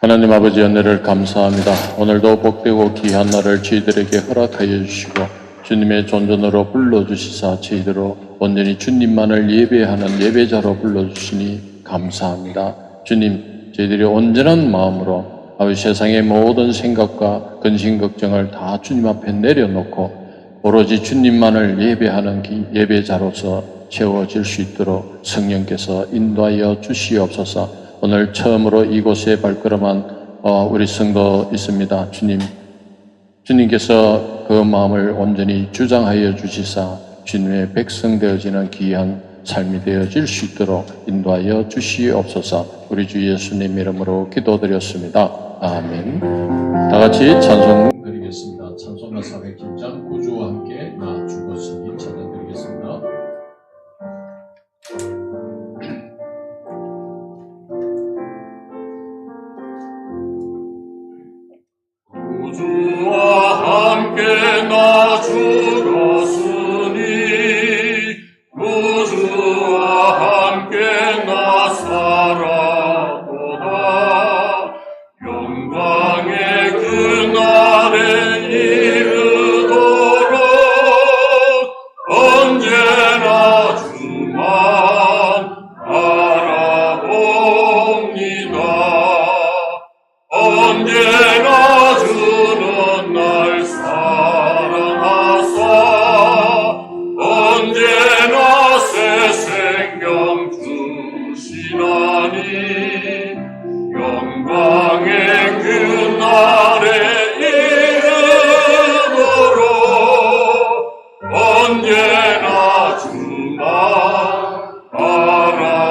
하나님 아버지 은혜를 감사합니다. 오늘도 복되고 귀한 날을 저희들에게 허락하여 주시고 주님의 존전으로 불러주시사 저희들로 온전히 주님만을 예배하는 예배자로 불러주시니 감사합니다. 주님, 저희들이 온전한 마음으로 아버지 세상의 모든 생각과 근심 걱정을 다 주님 앞에 내려놓고 오로지 주님만을 예배하는 예배자로서 채워질 수 있도록 성령께서 인도하여 주시옵소서. 오늘 처음으로 이곳에 발걸음한 우리 성도 있습니다. 주님께서 그 마음을 온전히 주장하여 주시사 주님의 백성 되어지는 귀한 삶이 되어질 수 있도록 인도하여 주시옵소서. 우리 주 예수님 이름으로 기도드렸습니다. 아멘. 다 같이 찬송 드리겠습니다. 찬송가 407장 구주와 함께 나 죽었으니 찬양 드리겠습니다. 구주와 함께 나 죽었으니 구주와 함께 나 살아도다. 영광의 그날에 이르도록 언제나 주만 바라봅니다. 언제나 주는 날 사랑하사 언제나 새 생명 주시나니 영광의 그날에 이르도록 언제나 주만 바라봅니다.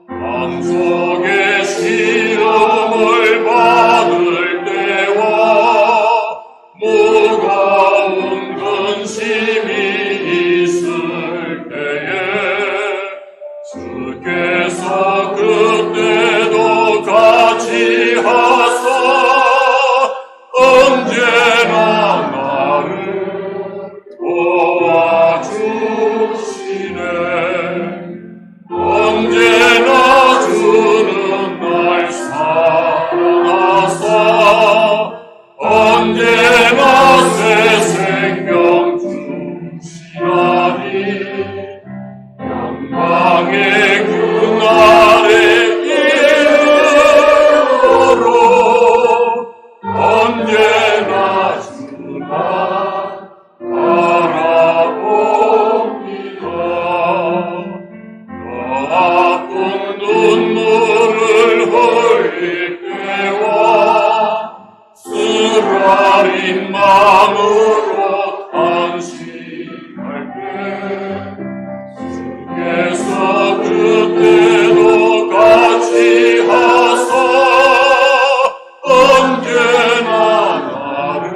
방송의 시험을 받을 때와 무거운 근심이 있을 때에 주께서 그때도 같이 하사 언제나 나를 도와주시네. 언제나 주는 날 사랑하사 언제나 새 생명 주시나니 영광의 그날에 이르도록 언제나 주만 바라봅니다. 아픈 눈물을 흘릴 때와 쓰라린 마음으로 탄식할 때 주께서 그때도 같이 하사 언제나 나를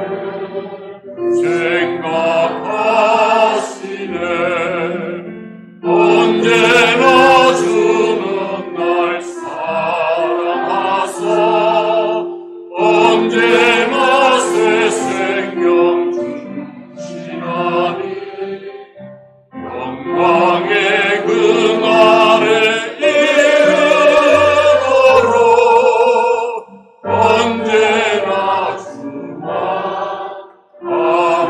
생각하시네. 언제나 주는 날 사랑하사 언제나 새 생명 주시나니 영광의 그날에 이르도록 언제나 주만 바라봅니다.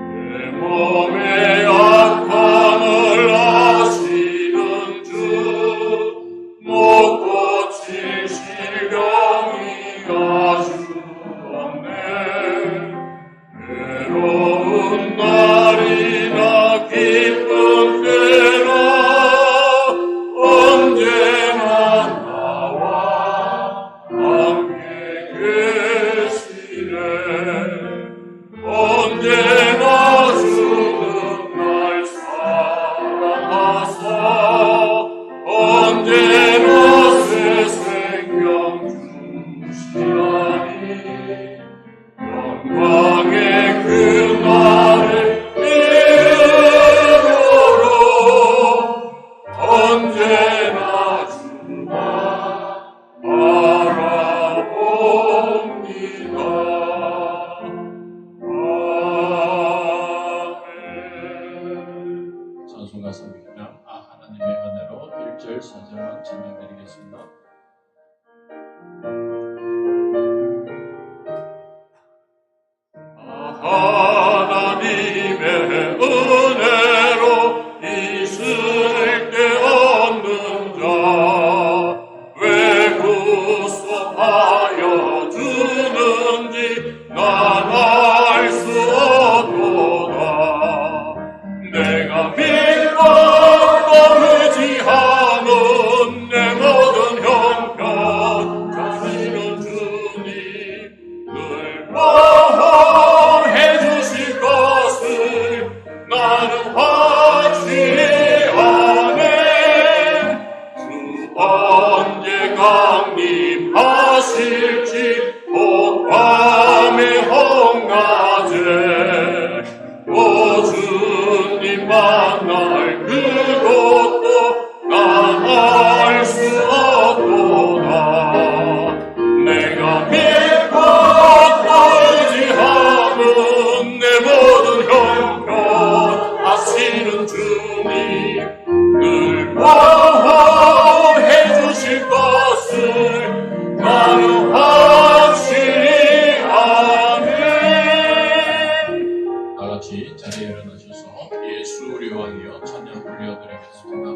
내 몸의 악함을 아시는 주 못 고칠 실경이 아주 없네. 외로운 날이나 기쁜 때나 언제나 나와 함께 계시네. 언제나 주는 날 사랑하사 언제나 새 생명 주시나니 영광의 그날에 이르도록 언제나 주만 바라봅니다. 아멘. 찬송가 300장 4절 찬양드리겠습니다. 하나님의 은혜로 있을 데 없는 자 왜 구속하여 주는지 난 알 수 없도다. 내가 믿고 또 의지하는 내 모든 형편 자신은 주님 늘 보호해 주실 것을 나는 확실히 아네. 주 언제 강림하실지 밤의 홍낮에 오 주님 만날 그것도 난 알 수 없도다. 내가 믿고 또 의지하는 내 모든 형편 아시는 주님 늘 보호해 주실 것을 나는 확실히 아네. 다 같이 자리에 일어나셔서 예수 우리 왕이여 찬양 올려드리겠습니다.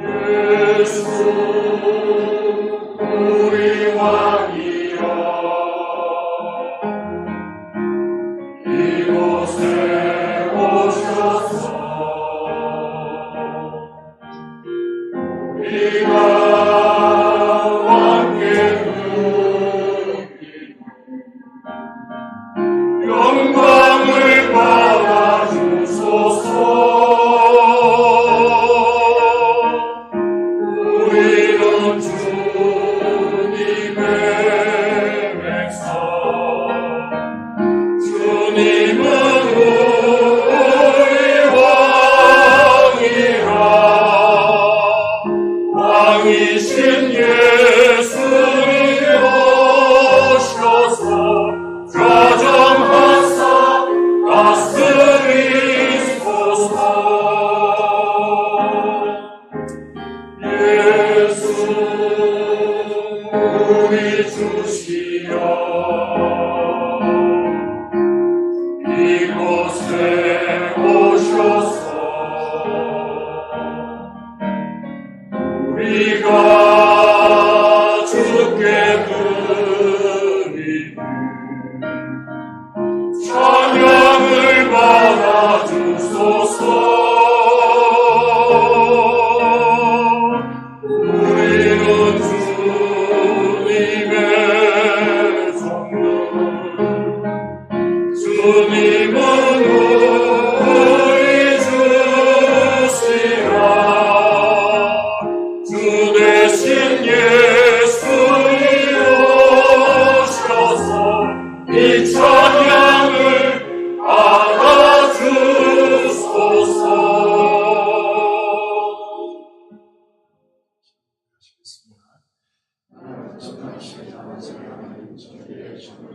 예수 우리 왕이여 이곳에 오셔서 우리가 함께 누리는 영광을 받아주소서. 우리는 주님의 백성, 주님은 우리 왕이라. 왕이신 예수님 오셔서 좌정하사 다스리소서. 예수 우리 주시여 이곳에 오셔서 우리가 주께 드리는 찬양을 받아주소서. 우리는 주님의 종들, 주님은 우리 주시라. 주 대신 예수님 오셔서 이 찬양을 받아주소서.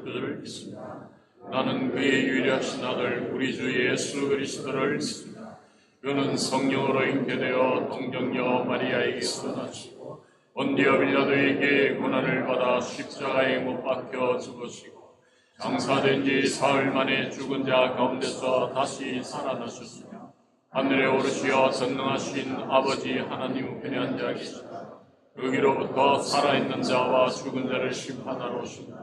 그들을 믿습니다. 나는 그의 유일하신 아들 우리 주 예수 그리스도를 믿습니다. 그는 성령으로 잉태되어 동정녀 마리아에게서 나시고 본디오 빌라도에게 고난을 받아 십자가에 못 박혀 죽으시고 장사된 지 사흘 만에 죽은 자 가운데서 다시 살아나셨으며 하늘에 오르시어 전능하신 아버지 하나님 편에 앉아 계시다. 여기로부터 살아있는 자와 죽은 자를 심판하러 오신다.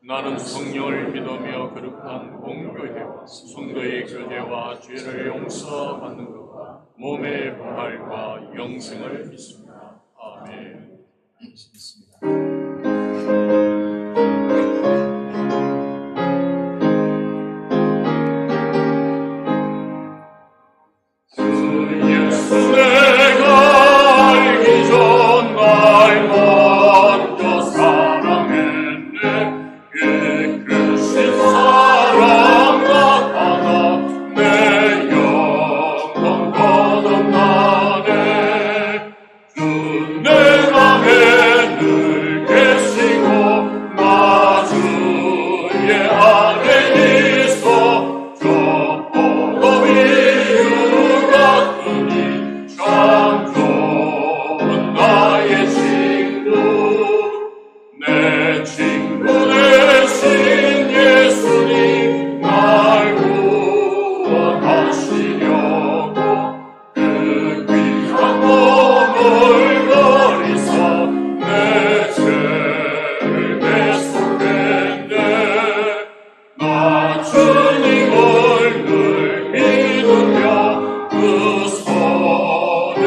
나는 성령을 믿으며 거룩한 공교회와 성도의 교제와 죄를 용서받는 것과 몸의 부활과 영생을 믿습니다. 아멘. 예수 내가 알기 전 날 먼저 사랑했네. 예수신 사랑 나타나 내 영혼 거듭나네. 주 내 맘에 늘 계시고 친구 되신 예수님 날 구원하시려고 그 귀한 몸을 버리사 내 죄를 대속했네. 나 주님을 늘 믿으며 그 손을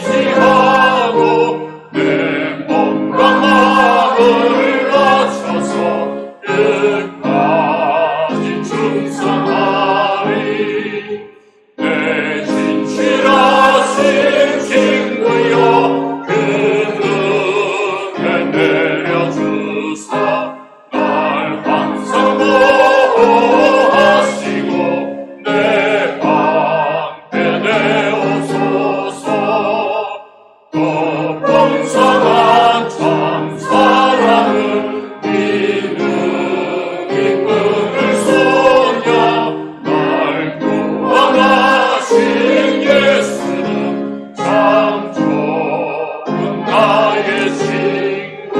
의지하고 내 몸과 마음을 바쳐서 끝까지 충성하리. 내 진실하신 친구여 그 은혜 내려주사 날 항상 보호하시고 내 방패 되옵소서. 더 풍성한 참 사랑을 믿음이 끊을 소냐. 날 구원하신 예수는 참 좋은 나의 친구.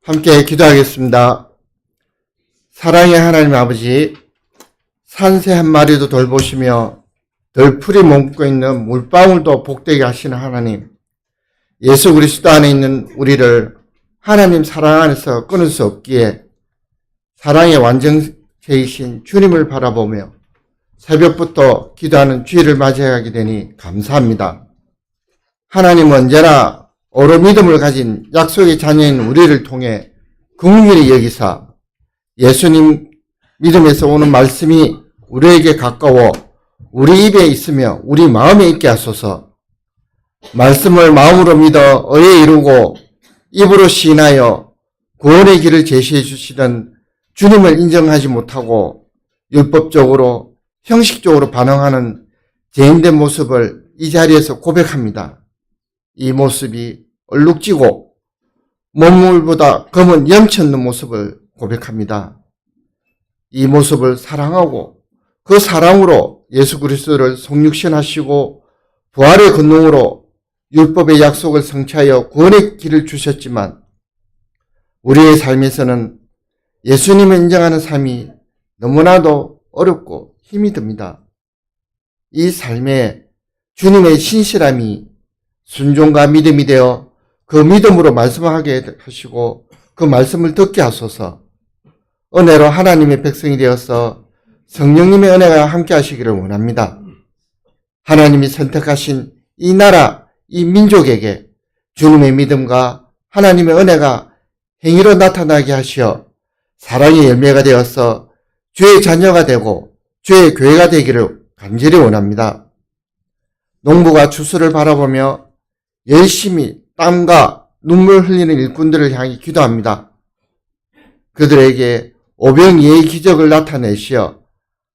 함께 기도하겠습니다. 사랑의 하나님 아버지, 산새 한 마리도 돌보시며 덜풀이 머금고 있는 물방울도 복되게 하시는 하나님, 예수 그리스도 안에 있는 우리를 하나님 사랑 안에서 끊을 수 없기에 사랑의 완전체이신 주님을 바라보며 새벽부터 기도하는 주일을 맞이하게 되니 감사합니다. 하나님은 언제나 오로 믿음을 가진 약속의 자녀인 우리를 통해 긍휼히 여기사 예수님 믿음에서 오는 말씀이 우리에게 가까워 우리 입에 있으며 우리 마음에 있게 하소서. 말씀을 마음으로 믿어 의에 이루고 입으로 시인하여 구원의 길을 제시해 주시던 주님을 인정하지 못하고 율법적으로 형식적으로 반응하는 죄인된 모습을 이 자리에서 고백합니다. 이 모습이 얼룩지고 몸물보다 검은 염치 없는 모습을 고백합니다. 이 모습을 사랑하고 그 사랑으로 예수 그리스도를 성육신하시고 부활의 권능으로 율법의 약속을 성취하여 구원의 길을 주셨지만 우리의 삶에서는 예수님을 인정하는 삶이 너무나도 어렵고 힘이 듭니다. 이 삶에 주님의 신실함이 순종과 믿음이 되어 그 믿음으로 말씀하게 하시고 그 말씀을 듣게 하소서. 은혜로 하나님의 백성이 되어서 성령님의 은혜가 함께 하시기를 원합니다. 하나님이 선택하신 이 나라, 이 민족에게 주님의 믿음과 하나님의 은혜가 행위로 나타나게 하시어 사랑의 열매가 되어서 주의 자녀가 되고 주의 교회가 되기를 간절히 원합니다. 농부가 추수를 바라보며 열심히 땀과 눈물 흘리는 일꾼들을 향해 기도합니다. 그들에게 오병이의 기적을 나타내시어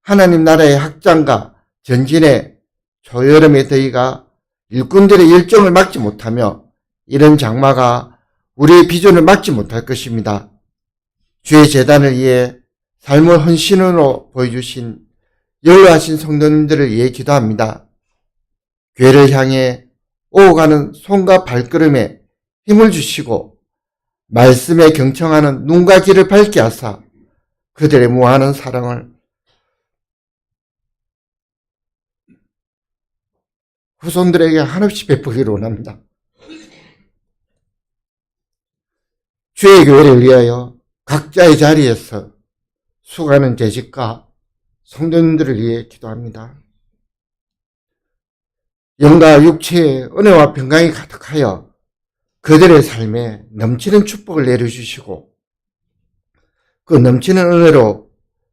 하나님 나라의 확장과 전진의 초여름의 더위가 일꾼들의 열정을 막지 못하며 이런 장마가 우리의 비전을 막지 못할 것입니다. 주의 재단을 위해 삶을 헌신으로 보여주신 연로하신 성도님들을 위해 기도합니다. 교회를 향해 오가는 손과 발걸음에 힘을 주시고 말씀에 경청하는 눈과 귀를 밝게 하사 그들의 무한한 사랑을 후손들에게 한없이 베푸기를 원합니다. 주의 교회를 위하여 각자의 자리에서 수고하는 재직과 성도님들을 위해 기도합니다. 영과 육체의 은혜와 평강이 가득하여 그들의 삶에 넘치는 축복을 내려주시고 그 넘치는 은혜로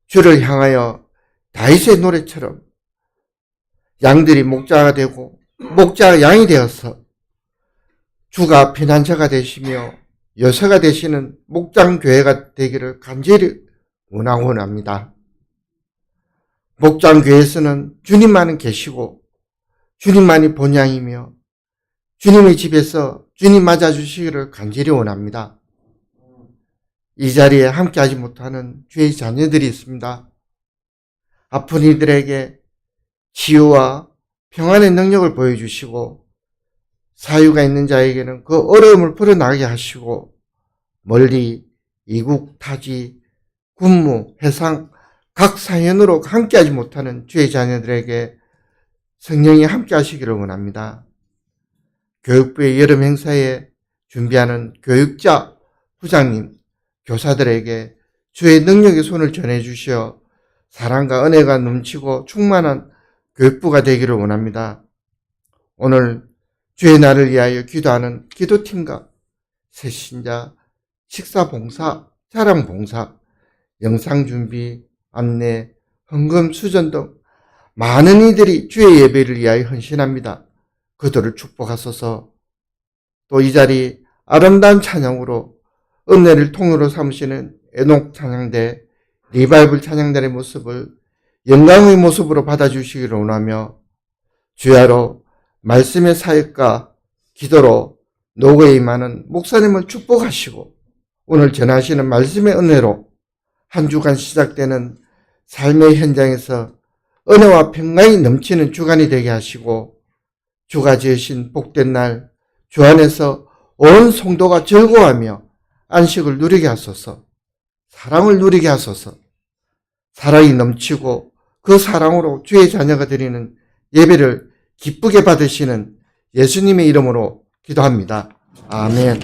주를 향하여 다윗의 노래처럼 양들이 목자가 되고 목자가 양이 되어서 주가 피난처가 되시며 요새가 되시는 목장교회가 되기를 간절히 원합니다. 목장교회에서는 주님만은 계시고 주님만이 본향이며 주님의 집에서 주님 맞아주시기를 간절히 원합니다. 이 자리에 함께하지 못하는 주의 자녀들이 있습니다. 아픈 이들에게 치유와 평안의 능력을 보여주시고 사유가 있는 자에게는 그 어려움을 풀어나가게 하시고 멀리 이국, 타지, 군무, 해상 각 사연으로 함께하지 못하는 주의 자녀들에게 성령이 함께하시기를 원합니다. 교육부의 여름 행사에 준비하는 교육자, 부장님, 교사들에게 주의 능력의 손을 전해주시어 사랑과 은혜가 넘치고 충만한 교육부가 되기를 원합니다. 오늘 주의 날을 위하여 기도하는 기도팀과 새신자, 식사봉사, 자랑봉사, 영상준비, 안내, 헌금, 수전 등 많은 이들이 주의 예배를 위하여 헌신합니다. 그들을 축복하소서. 또 이 자리 아름다운 찬양으로 은혜를 통로로 삼으시는 에녹 찬양대, 리바이블 찬양단의 모습을 영광의 모습으로 받아주시기를 원하며 주야로 말씀의 사역과 기도로 노고에 임하는 목사님을 축복하시고 오늘 전하시는 말씀의 은혜로 한 주간 시작되는 삶의 현장에서 은혜와 평강이 넘치는 주간이 되게 하시고 주가 지으신 복된 날 주 안에서 온 성도가 즐거워하며 안식을 누리게 하소서. 사랑을 누리게 하소서. 사랑이 넘치고 그 사랑으로 주의 자녀가 드리는 예배를 기쁘게 받으시는 예수님의 이름으로 기도합니다. 아멘.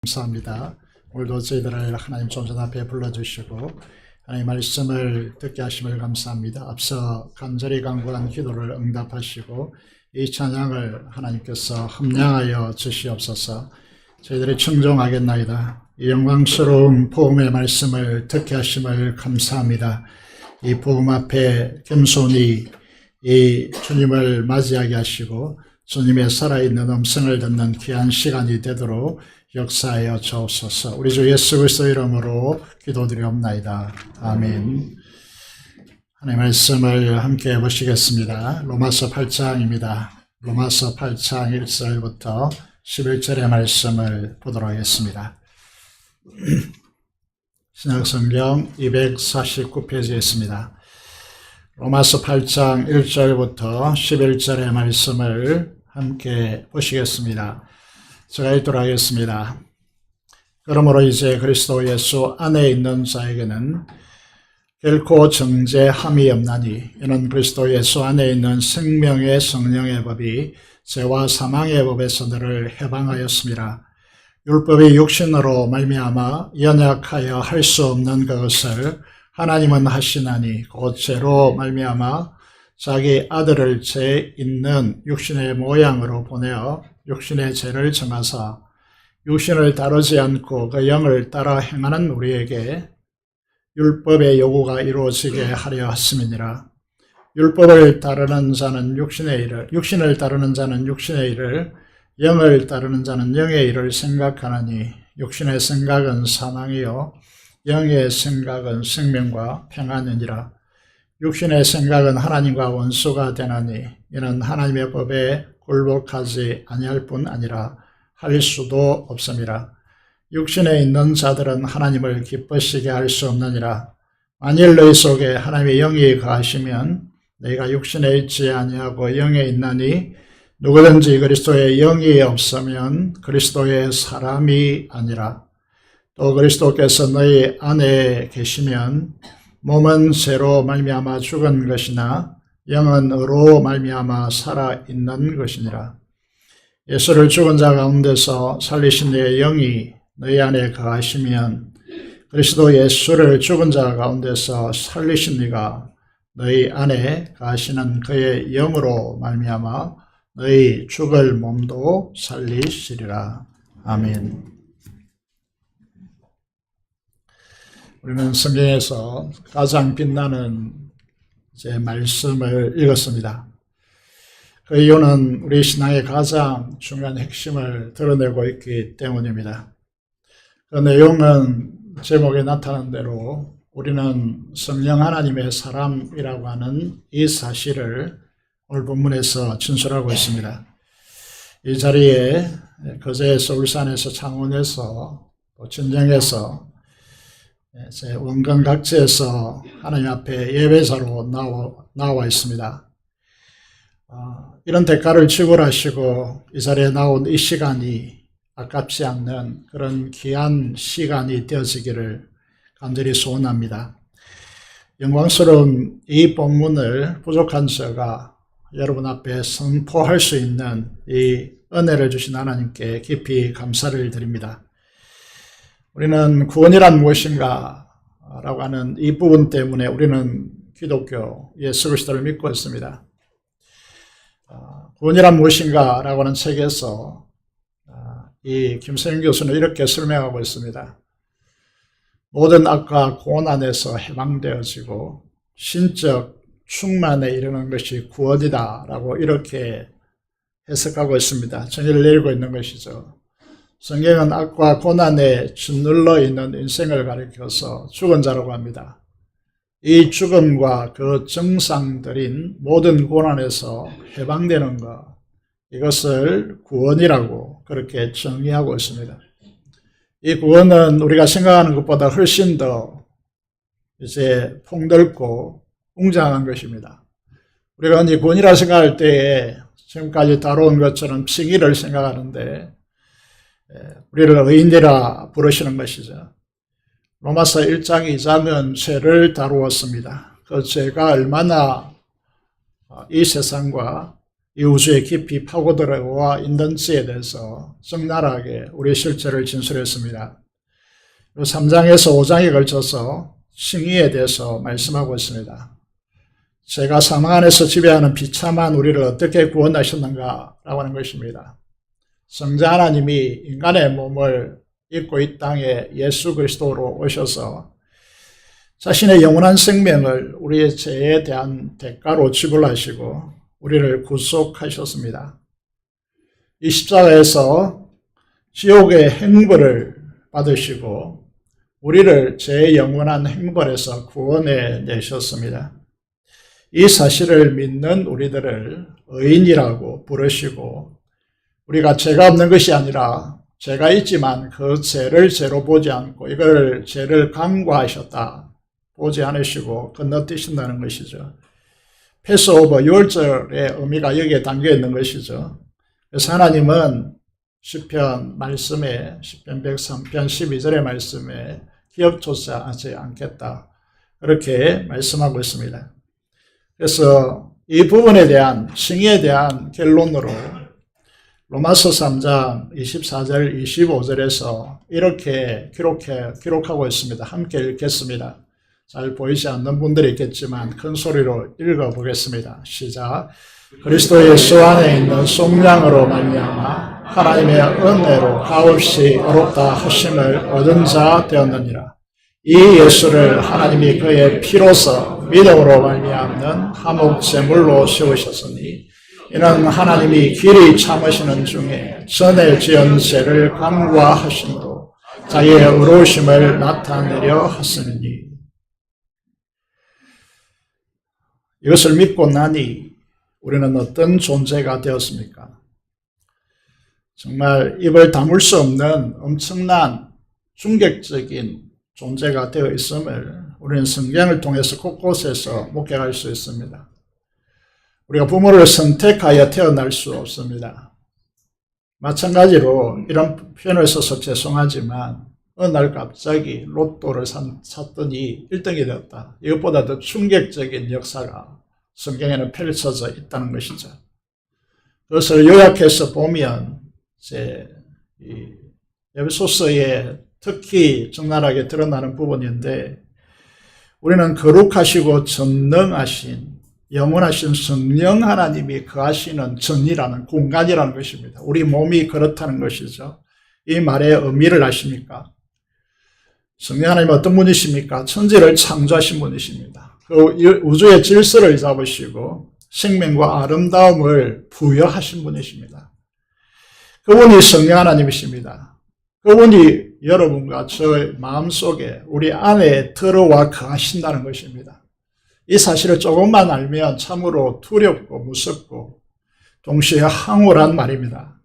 감사합니다. 오늘도 저희들을 하나님 존전 앞에 불러주시고 하나님 말씀을 듣게 하심을 감사합니다. 앞서 간절히 간구한 기도를 응답하시고 이 찬양을 하나님께서 함량하여 주시옵소서. 저희들이 청종하겠나이다. 이 영광스러운 복음의 말씀을 듣게 하심을 감사합니다. 이 복음 앞에 겸손히 이 주님을 맞이하게 하시고 주님의 살아있는 음성을 듣는 귀한 시간이 되도록 역사하여 주옵소서. 우리 주 예수 그리스도 이름으로 기도드리옵나이다. 아멘. 하나님의 말씀을 함께 보시겠습니다. 로마서 8장입니다. 로마서 8장 1절부터 11절의 말씀을 보도록 하겠습니다. 신약성경 249페이지에 있습니다. 로마서 8장 1절부터 11절의 말씀을 함께 보시겠습니다. 제가 읽도록 하겠습니다. 그러므로 이제 그리스도 예수 안에 있는 자에게는 결코 정죄함이 없나니 이는 그리스도 예수 안에 있는 생명의 성령의 법이 죄와 사망의 법에서 너를 해방하였습니다. 율법이 육신으로 말미암아 연약하여 할 수 없는 그것을 하나님은 하시나니 곧 죄로 말미암아 자기 아들을 죄 있는 육신의 모양으로 보내어 육신의 죄를 정하사 육신을 다루지 않고 그 영을 따라 행하는 우리에게 율법의 요구가 이루어지게 하려 하심이니라. 율법을 따르는 자는 육신의 일을, 육신을 따르는 자는 육신의 일을, 영을 따르는 자는 영의 일을 생각하나니 육신의 생각은 사망이요 영의 생각은 생명과 평안이니라. 육신의 생각은 하나님과 원수가 되나니 이는 하나님의 법에 굴복하지 아니할 뿐 아니라 할 수도 없음이라. 육신에 있는 자들은 하나님을 기쁘시게 할 수 없느니라. 만일 너희 속에 하나님의 영이 거하시면 너희가 육신에 있지 아니하고 영에 있나니 누구든지 그리스도의 영이 없으면 그리스도의 사람이 아니라. 또 그리스도께서 너희 안에 계시면 몸은 죄로 말미암아 죽은 것이나 영은 의로 말미암아 살아있는 것이니라. 예수를 죽은 자 가운데서 살리신 이의 영이 너희 안에 거하시면 그리스도 예수를 죽은 자 가운데서 살리신 이가 너희 안에 거하시는 그의 영으로 말미암아 너희 죽을 몸도 살리시리라. 아멘. 우리는 성경에서 가장 빛나는 말씀을 읽었습니다. 그 이유는 우리 신앙의 가장 중요한 핵심을 드러내고 있기 때문입니다. 그 내용은 제목에 나타난 대로 우리는 성령 하나님의 사람이라고 하는 이 사실을 오늘 본문에서 진술하고 있습니다. 이 자리에 거제에서, 울산에서, 창원에서, 또 진정에서, 원건 각지에서 하나님 앞에 예배자로 나와 있습니다. 이런 대가를 지불하시고 이 자리에 나온 이 시간이 아깝지 않는 그런 귀한 시간이 되어지기를 간절히 소원합니다. 영광스러운 이 본문을 부족한 저가 여러분 앞에 선포할 수 있는 이 은혜를 주신 하나님께 깊이 감사를 드립니다. 우리는 구원이란 무엇인가 라고 하는 이 부분 때문에 우리는 기독교 예수 그리스도를 믿고 있습니다. 구원이란 무엇인가 라고 하는 책에서 이 김성윤 교수는 이렇게 설명하고 있습니다. 모든 악과 고난에서 해방되어지고 신적 충만에 이르는 것이 구원이다 라고 이렇게 해석하고 있습니다. 정의를 내리고 있는 것이죠. 성경은 악과 고난에 짓눌러 있는 인생을 가리켜서 죽은 자라고 합니다. 이 죽음과 그 증상들인 모든 고난에서 해방되는 것, 이것을 구원이라고 그렇게 정의하고 있습니다. 이 구원은 우리가 생각하는 것보다 훨씬 더 이제 폭넓고 웅장한 것입니다. 우리가 이 구원이라 생각할 때에 지금까지 다뤄온 것처럼 칭의를 생각하는데 우리를 의인이라 부르시는 것이죠. 로마서 1장 2장은 죄를 다루었습니다. 그 죄가 얼마나 이 세상과 이 우주에 깊이 파고들어와 있는지에 대해서 적나라하게 우리의 실체를 진술했습니다. 3장에서 5장에 걸쳐서 칭의에 대해서 말씀하고 있습니다. 죄가 사망 안에서 지배하는 비참한 우리를 어떻게 구원하셨는가 라고 하는 것입니다. 성자 하나님이 인간의 몸을 입고 이 땅에 예수 그리스도로 오셔서 자신의 영원한 생명을 우리의 죄에 대한 대가로 지불하시고 우리를 구속하셨습니다. 이 십자가에서 지옥의 행벌을 받으시고 우리를 죄의 영원한 행벌에서 구원해 내셨습니다. 이 사실을 믿는 우리들을 의인이라고 부르시고 우리가 죄가 없는 것이 아니라 죄가 있지만 그 죄를 죄로 보지 않고 이걸 죄를 간과하셨다 보지 않으시고 건너뛰신다는 것이죠. 패스오버 유월절의 의미가 여기에 담겨 있는 것이죠. 그래서 하나님은 시편 말씀에 시편 103편 12절의 말씀에 기억조차 하지 않겠다 그렇게 말씀하고 있습니다. 그래서 이 부분에 대한 칭의에 대한 결론으로 로마서 3장 24절 25절에서 이렇게 기록하고 있습니다. 함께 읽겠습니다. 잘 보이지 않는 분들이 있겠지만 큰 소리로 읽어보겠습니다. 시작. 그리스도 예수 안에 있는 속량으로 말미암아 하나님의 은혜로 값없이 어렵다 하심을 얻은 자 되었느니라. 이 예수를 하나님이 그의 피로서 믿음으로 말미암는 화목 제물로 세우셨으니 이는 하나님이 길이 참으시는 중에 전에 지은 죄를 간과하심으로 자기의 의로우심을 나타내려 하시느니. 이것을 믿고 나니 우리는 어떤 존재가 되었습니까? 정말 입을 다물 수 없는 엄청난 충격적인 존재가 되어 있음을 우리는 성경을 통해서 곳곳에서 목격할 수 있습니다. 우리가 부모를 선택하여 태어날 수 없습니다. 마찬가지로 이런 표현을 써서 죄송하지만 어느 날 갑자기 로또를 샀더니 1등이 되었다. 이것보다 더 충격적인 역사가 성경에는 펼쳐져 있다는 것이죠. 그것을 요약해서 보면 에베소서에 특히 적나라하게 드러나는 부분인데 우리는 거룩하시고 전능하신 영원하신 성령 하나님이 거하시는 전이라는 공간이라는 것입니다. 우리 몸이 그렇다는 것이죠. 이 말의 의미를 아십니까? 성령 하나님은 어떤 분이십니까? 천지를 창조하신 분이십니다. 그 우주의 질서를 잡으시고 생명과 아름다움을 부여하신 분이십니다. 그분이 성령 하나님이십니다. 그분이 여러분과 저의 마음속에 우리 안에 들어와 거하신다는 것입니다. 이 사실을 조금만 알면 참으로 두렵고 무섭고 동시에 황홀한 말입니다.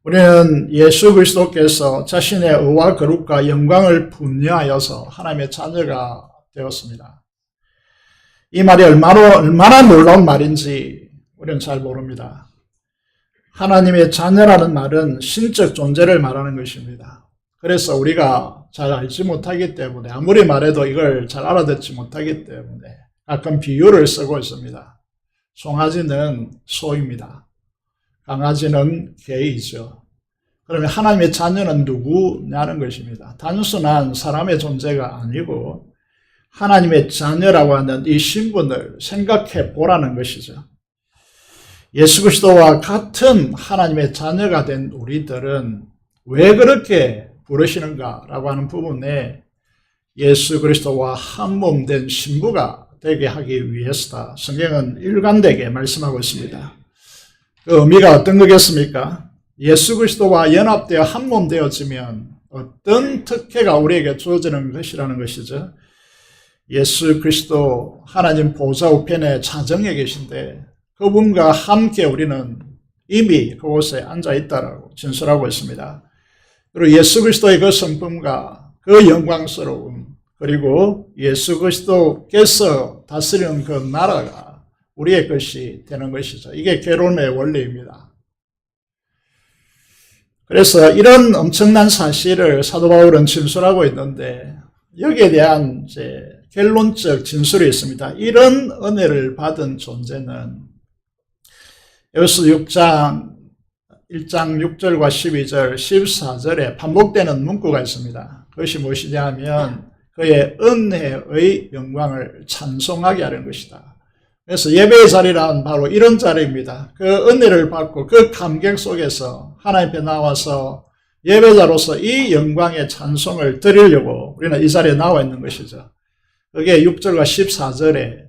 우리는 예수 그리스도께서 자신의 의와 거룩과 영광을 분유하여서 하나님의 자녀가 되었습니다. 이 말이 얼마나 놀라운 말인지 우리는 잘 모릅니다. 하나님의 자녀라는 말은 신적 존재를 말하는 것입니다. 그래서 우리가 잘 알지 못하기 때문에 아무리 말해도 이걸 잘 알아듣지 못하기 때문에 가끔 비유를 쓰고 있습니다. 송아지는 소입니다. 강아지는 개이죠. 그러면 하나님의 자녀는 누구냐는 것입니다. 단순한 사람의 존재가 아니고 하나님의 자녀라고 하는 이 신분을 생각해 보라는 것이죠. 예수 그리스도와 같은 하나님의 자녀가 된 우리들은 왜 그렇게 부르시는가라고 하는 부분에 예수 그리스도와 한 몸 된 신부가 되게 하기 위해서다. 성경은 일관되게 말씀하고 있습니다. 그 의미가 어떤 거겠습니까? 예수 그리스도와 연합되어 한 몸 되어지면 어떤 특혜가 우리에게 주어지는 것이라는 것이죠. 예수 그리스도 하나님 보좌 우편에 자정해 계신데 그분과 함께 우리는 이미 그곳에 앉아 있다라고 진술하고 있습니다. 그리고 예수 그리스도의 그 성품과 그 영광스러움 그리고 예수 그리스도께서 다스리는 그 나라가 우리의 것이 되는 것이죠. 이게 결혼의 원리입니다. 그래서 이런 엄청난 사실을 사도 바울은 진술하고 있는데 여기에 대한 결론적 진술이 있습니다. 이런 은혜를 받은 존재는 에베소 6장 1장 6절과 12절, 14절에 반복되는 문구가 있습니다. 그것이 무엇이냐 하면 그의 은혜의 영광을 찬송하게 하는 것이다. 그래서 예배의 자리란 바로 이런 자리입니다. 그 은혜를 받고 그 감격 속에서 하나님 앞에 나와서 예배자로서 이 영광의 찬송을 드리려고 우리는 이 자리에 나와 있는 것이죠. 그게 6절과 14절에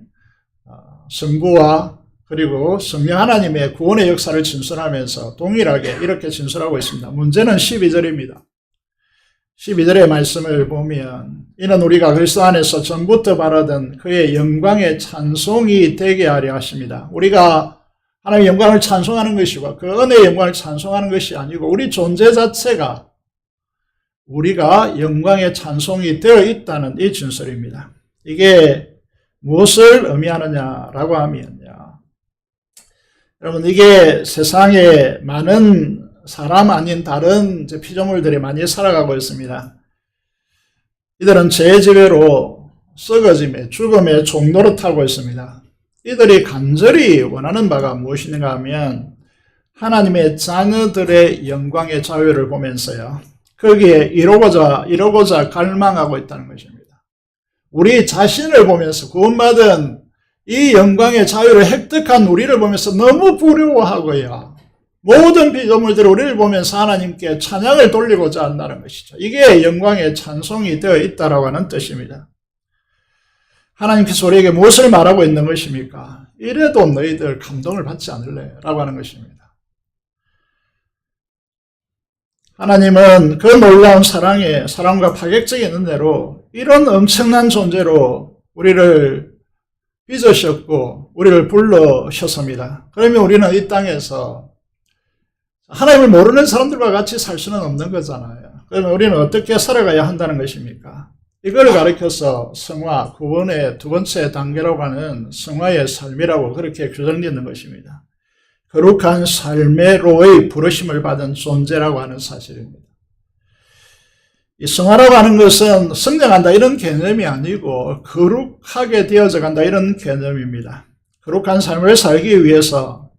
성부와 그리고 성령 하나님의 구원의 역사를 진술하면서 동일하게 이렇게 진술하고 있습니다. 문제는 12절입니다. 12절의 말씀을 보면 이는 우리가 그리스도 안에서 전부터 바라던 그의 영광의 찬송이 되게 하려 하십니다. 우리가 하나님의 영광을 찬송하는 것이고 그 은혜의 영광을 찬송하는 것이 아니고 우리 존재 자체가 우리가 영광의 찬송이 되어 있다는 이 진술입니다. 이게 무엇을 의미하느냐라고 하면요. 여러분, 이게 세상에 많은 사람 아닌 다른 피조물들이 많이 살아가고 있습니다. 이들은 죄의 지배로 썩어짐에 죽음의 종로를 타고 있습니다. 이들이 간절히 원하는 바가 무엇인가 하면 하나님의 자녀들의 영광의 자유를 보면서요. 거기에 이루고자 갈망하고 있다는 것입니다. 우리 자신을 보면서 구원받은 이 영광의 자유를 획득한 우리를 보면서 너무 부러워하고요. 모든 피조물들이 우리를 보면서 하나님께 찬양을 돌리고자 한다는 것이죠. 이게 영광의 찬송이 되어 있다라고 하는 뜻입니다. 하나님께서 우리에게 무엇을 말하고 있는 것입니까? 이래도 너희들 감동을 받지 않을래? 라고 하는 것입니다. 하나님은 그 놀라운 사랑과 파격적인 은혜로 이런 엄청난 존재로 우리를 빚으셨고 우리를 불러셨습니다. 그러면 우리는 이 땅에서 하나님을 모르는 사람들과 같이 살 수는 없는 거잖아요. 그러면 우리는 어떻게 살아가야 한다는 것입니까? 이걸 가리켜서 성화, 구원의 두 번째 단계라고 하는 성화의 삶이라고 그렇게 규정되는 것입니다. 거룩한 삶의로의 부르심을 받은 존재라고 하는 사실입니다. 이 성화라고 하는 것은 성장한다 이런 개념이 아니고 거룩하게 되어져 간다 이런 개념입니다. 거룩한 삶을 살기 위해서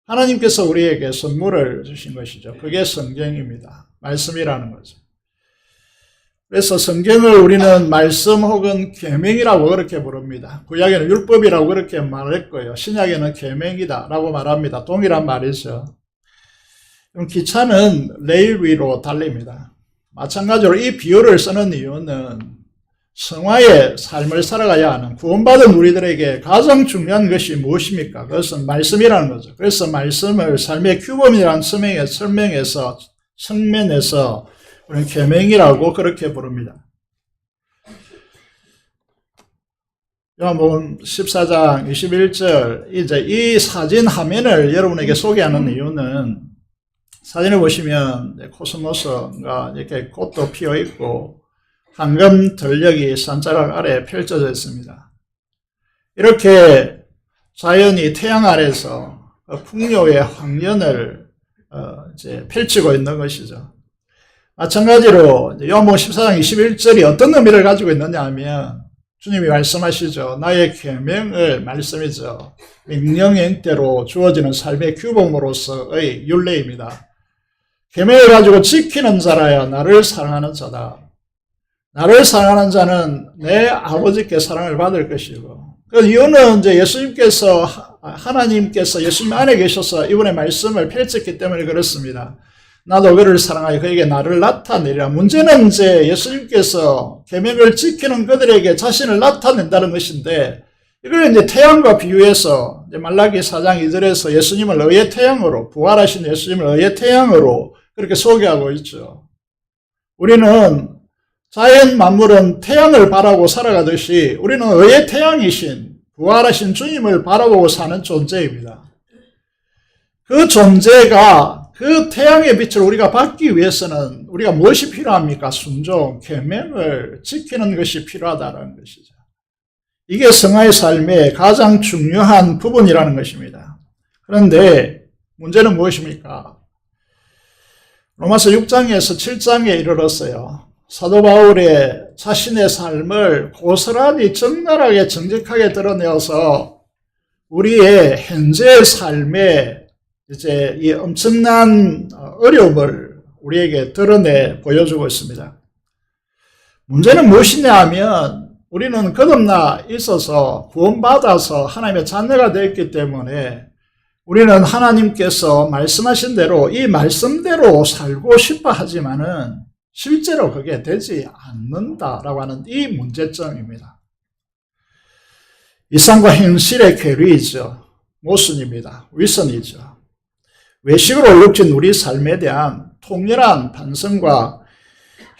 하나님께서 우리에게 선물을 주신 것이죠. 그게 성경입니다. 말씀이라는 거죠. 그래서 성경을 우리는 말씀 혹은 계명이라고 그렇게 부릅니다. 구약에는 율법이라고 그렇게 말했고요. 신약에는 계명이다라고 말합니다. 동일한 말이죠. 기차는 레일 위로 달립니다. 마찬가지로 이 비유를 쓰는 이유는 성화의 삶을 살아가야 하는 구원받은 우리들에게 가장 중요한 것이 무엇입니까? 그것은 말씀이라는 거죠. 그래서 말씀을 삶의 규범이라는 측면에서 우리는 계명이라고 그렇게 부릅니다. 요한복음 14장 21절 이제 이 사진 화면을 여러분에게 소개하는 이유는 사진을 보시면 코스모스가 이렇게 꽃도 피어 있고 황금 들녘이 산자락 아래에 펼쳐져 있습니다. 이렇게 자연이 태양 아래서 풍요의 황연을 이제 펼치고 있는 것이죠. 마찬가지로 요한복음 14장 21절이 어떤 의미를 가지고 있느냐 하면 주님이 말씀하시죠. 나의 계명을 말씀이죠. 명령행대로 주어지는 삶의 규범으로서의 율례입니다. 계명을 가지고 지키는 자라야 나를 사랑하는 자다. 나를 사랑하는 자는 내 아버지께 사랑을 받을 것이고, 그 이유는 이제 하나님께서 예수님 안에 계셔서 이번에 말씀을 펼쳤기 때문에 그렇습니다. 나도 그를 사랑하여 그에게 나를 나타내리라. 문제는 이제 예수님께서 계명을 지키는 그들에게 자신을 나타낸다는 것인데, 이걸 이제 태양과 비유해서 이제 말라기 4장 2절에서 예수님을 의의 태양으로, 부활하신 예수님을 의의 태양으로 그렇게 소개하고 있죠. 우리는 자연 만물은 태양을 바라보고 살아가듯이 우리는 의의 태양이신 부활하신 주님을 바라보고 사는 존재입니다. 그 존재가 그 태양의 빛을 우리가 받기 위해서는 우리가 무엇이 필요합니까? 순종, 계명을 지키는 것이 필요하다는 것이죠. 이게 성화의 삶의 가장 중요한 부분이라는 것입니다. 그런데 문제는 무엇입니까? 로마서 6장에서 7장에 이르렀어요. 사도 바울의 자신의 삶을 고스란히 적나라하게 정직하게 드러내어서 우리의 현재의 삶에 이제 이 엄청난 어려움을 우리에게 드러내 보여주고 있습니다. 문제는 무엇이냐 하면 우리는 거듭나 있어서 구원받아서 하나님의 자녀가 되었기 때문에 우리는 하나님께서 말씀하신 대로 이 말씀대로 살고 싶어 하지만은 실제로 그게 되지 않는다라고 하는 이 문제점입니다. 이상과 현실의 괴리이죠. 모순입니다. 위선이죠. 외식으로 얼룩진 우리 삶에 대한 통렬한 반성과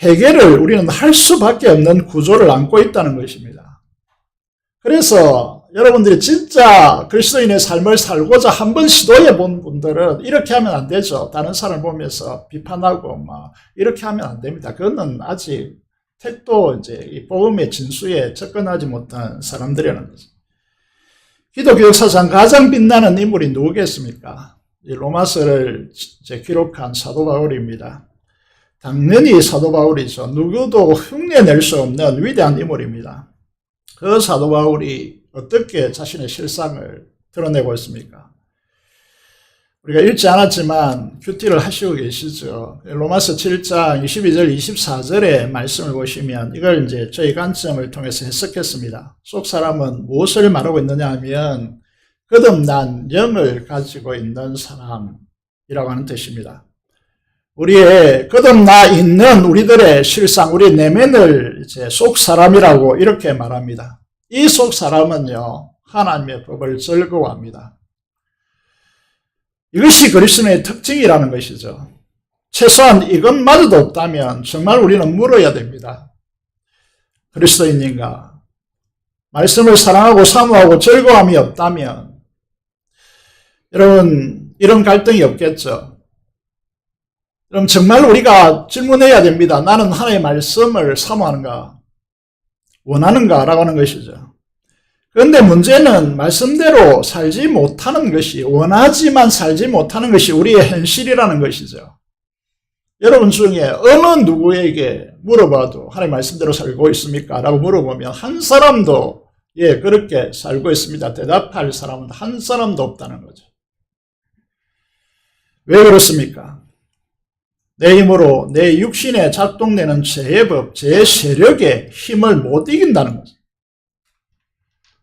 해결을 우리는 할 수밖에 없는 구조를 안고 있다는 것입니다. 그래서 여러분들이 진짜 그리스도인의 삶을 살고자 한번 시도해 본 분들은 이렇게 하면 안 되죠. 다른 사람을 보면서 비판하고 막 이렇게 하면 안 됩니다. 그거는 아직 택도 이제 이 복음의 진수에 접근하지 못한 사람들이라는 거죠. 기독교 역사상 가장 빛나는 인물이 누구겠습니까? 이 로마서를 기록한 사도 바울입니다. 당연히 사도 바울이죠. 누구도 흉내낼 수 없는 위대한 인물입니다. 그 사도 바울이 어떻게 자신의 실상을 드러내고 있습니까? 우리가 읽지 않았지만 큐티를 하시고 계시죠. 로마서 7장 22절 24절의 말씀을 보시면 이걸 이제 저희 관점을 통해서 해석했습니다. 속 사람은 무엇을 말하고 있느냐 하면 거듭난 영을 가지고 있는 사람이라고 하는 뜻입니다. 우리의 거듭나 있는 우리들의 실상, 우리 내면을 이제 속 사람이라고 이렇게 말합니다. 이 속 사람은요, 하나님의 법을 즐거워합니다. 이것이 그리스도인의 특징이라는 것이죠. 최소한 이것마저도 없다면 정말 우리는 물어야 됩니다. 그리스도인인가? 말씀을 사랑하고 사모하고 즐거움이 없다면 여러분 이런 갈등이 없겠죠. 그럼 정말 우리가 질문해야 됩니다. 나는 하나님의 말씀을 사모하는가? 원하는가? 라고 하는 것이죠. 그런데 문제는 말씀대로 살지 못하는 것이, 원하지만 살지 못하는 것이 우리의 현실이라는 것이죠. 여러분 중에 어느 누구에게 물어봐도 하나님 말씀대로 살고 있습니까? 라고 물어보면 한 사람도 예, 그렇게 살고 있습니다. 대답할 사람은 한 사람도 없다는 거죠. 왜 그렇습니까? 내 힘으로 내 육신에 작동되는 죄의 법, 죄의 세력에 힘을 못 이긴다는 거죠.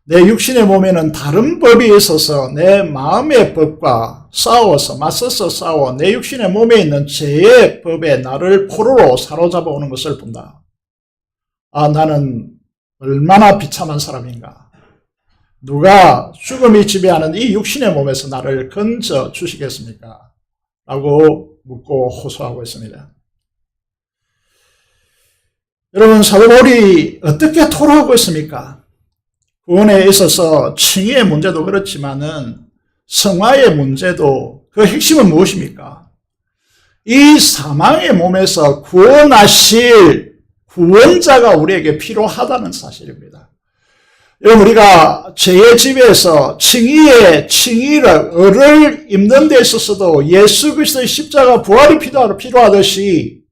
내 육신의 몸에는 다른 법이 있어서 내 마음의 법과 싸워서 맞서서 싸워 내 육신의 몸에 있는 죄의 법에 나를 포로로 사로잡아 오는 것을 본다. 아, 나는 얼마나 비참한 사람인가. 누가 죽음이 지배하는 이 육신의 몸에서 나를 건져 주시겠습니까? 라고 묻고 호소하고 있습니다. 여러분, 사도 바울이 어떻게 토로하고 있습니까? 구원에 있어서 칭의의 문제도 그렇지만은 성화의 문제도 그 핵심은 무엇입니까? 이 사망의 몸에서 구원하실 구원자가 우리에게 필요하다는 사실입니다. 여러분, 우리가 죄의 지배에서 칭의를 입는 데 있어서도 예수 그리스도의 십자가 부활이 필요하듯이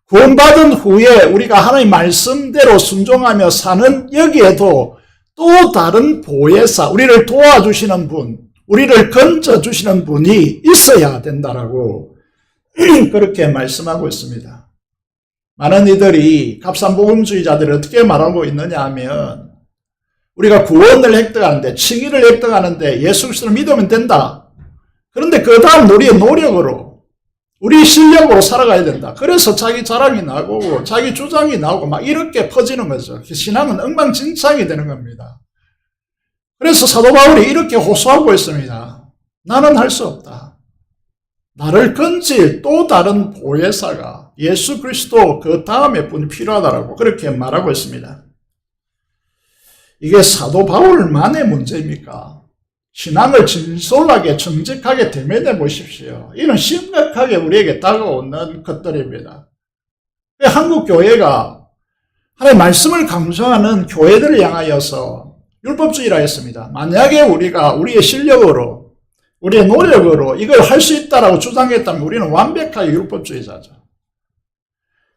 구원받은 후에 우리가 하나님 말씀대로 순종하며 사는 여기에도 또 다른 보혜사, 우리를 도와주시는 분, 우리를 건져주시는 분이 있어야 된다라고 그렇게 말씀하고 있습니다. 많은 이들이 값산복음주의자들이 어떻게 말하고 있느냐 하면 우리가 구원을 획득하는데, 칭의를 획득하는데 예수 그리스도를 믿으면 된다. 그런데 그 다음 우리의 노력으로, 우리 실력으로 살아가야 된다. 그래서 자기 자랑이 나오고 자기 주장이 나오고 막 이렇게 퍼지는 거죠. 신앙은 엉망진창이 되는 겁니다. 그래서 사도 바울이 이렇게 호소하고 있습니다. 나는 할 수 없다. 나를 건질 또 다른 보혜사가 예수 그리스도 그 다음에 분이 필요하다라고 그렇게 말하고 있습니다. 이게 사도 바울만의 문제입니까? 신앙을 진솔하게 정직하게 대면해 보십시오. 이는 심각하게 우리에게 다가오는 것들입니다. 한국 교회가 하나님의 말씀을 강조하는 교회들을 향하여서 율법주의라 했습니다. 만약에 우리가 우리의 실력으로, 우리의 노력으로 이걸 할 수 있다라고 주장했다면 우리는 완벽하게 율법주의자죠.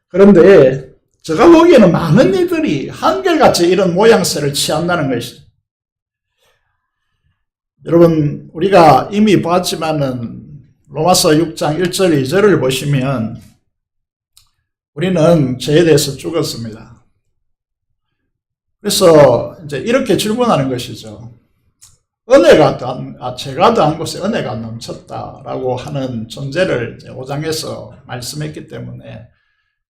그런데 제가 보기에는 많은 이들이 한결같이 이런 모양새를 취한다는 것이죠. 여러분, 우리가 이미 봤지만은 로마서 6장 1절 2절을 보시면 우리는 죄에 대해서 죽었습니다. 그래서 이제 이렇게 질문하는 것이죠. 죄가 더한 곳에 은혜가 넘쳤다라고 하는 전제를 5장에서 말씀했기 때문에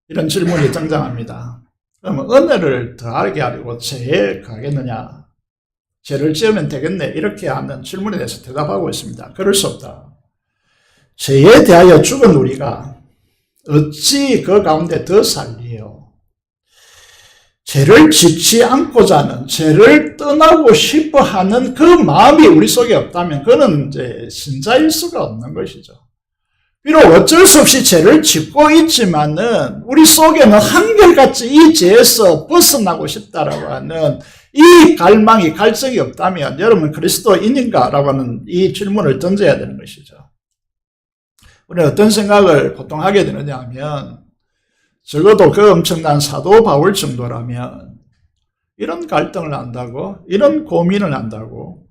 이런 질문이 등장합니다. 그러면 은혜를 더하게 하려고 죄에 가겠느냐? 죄를 지으면 되겠네? 이렇게 하는 질문에 대해서 대답하고 있습니다. 그럴 수 없다. 죄에 대하여 죽은 우리가 어찌 그 가운데 더 살리요? 죄를 짓지 않고자 하는, 죄를 떠나고 싶어 하는 그 마음이 우리 속에 없다면 그는 이제 신자일 수가 없는 것이죠. 비록 어쩔 수 없이 죄를 짓고 있지만은 우리 속에는 한결같이 이 죄에서 벗어나고 싶다라고 하는 이 갈망이, 갈증이 없다면 여러분 그리스도인인가라고 하는 이 질문을 던져야 되는 것이죠. 우리는 어떤 생각을 보통 하게 되느냐 하면 적어도 그 엄청난 사도 바울 정도라면 이런 갈등을 한다고, 이런 고민을 한다고,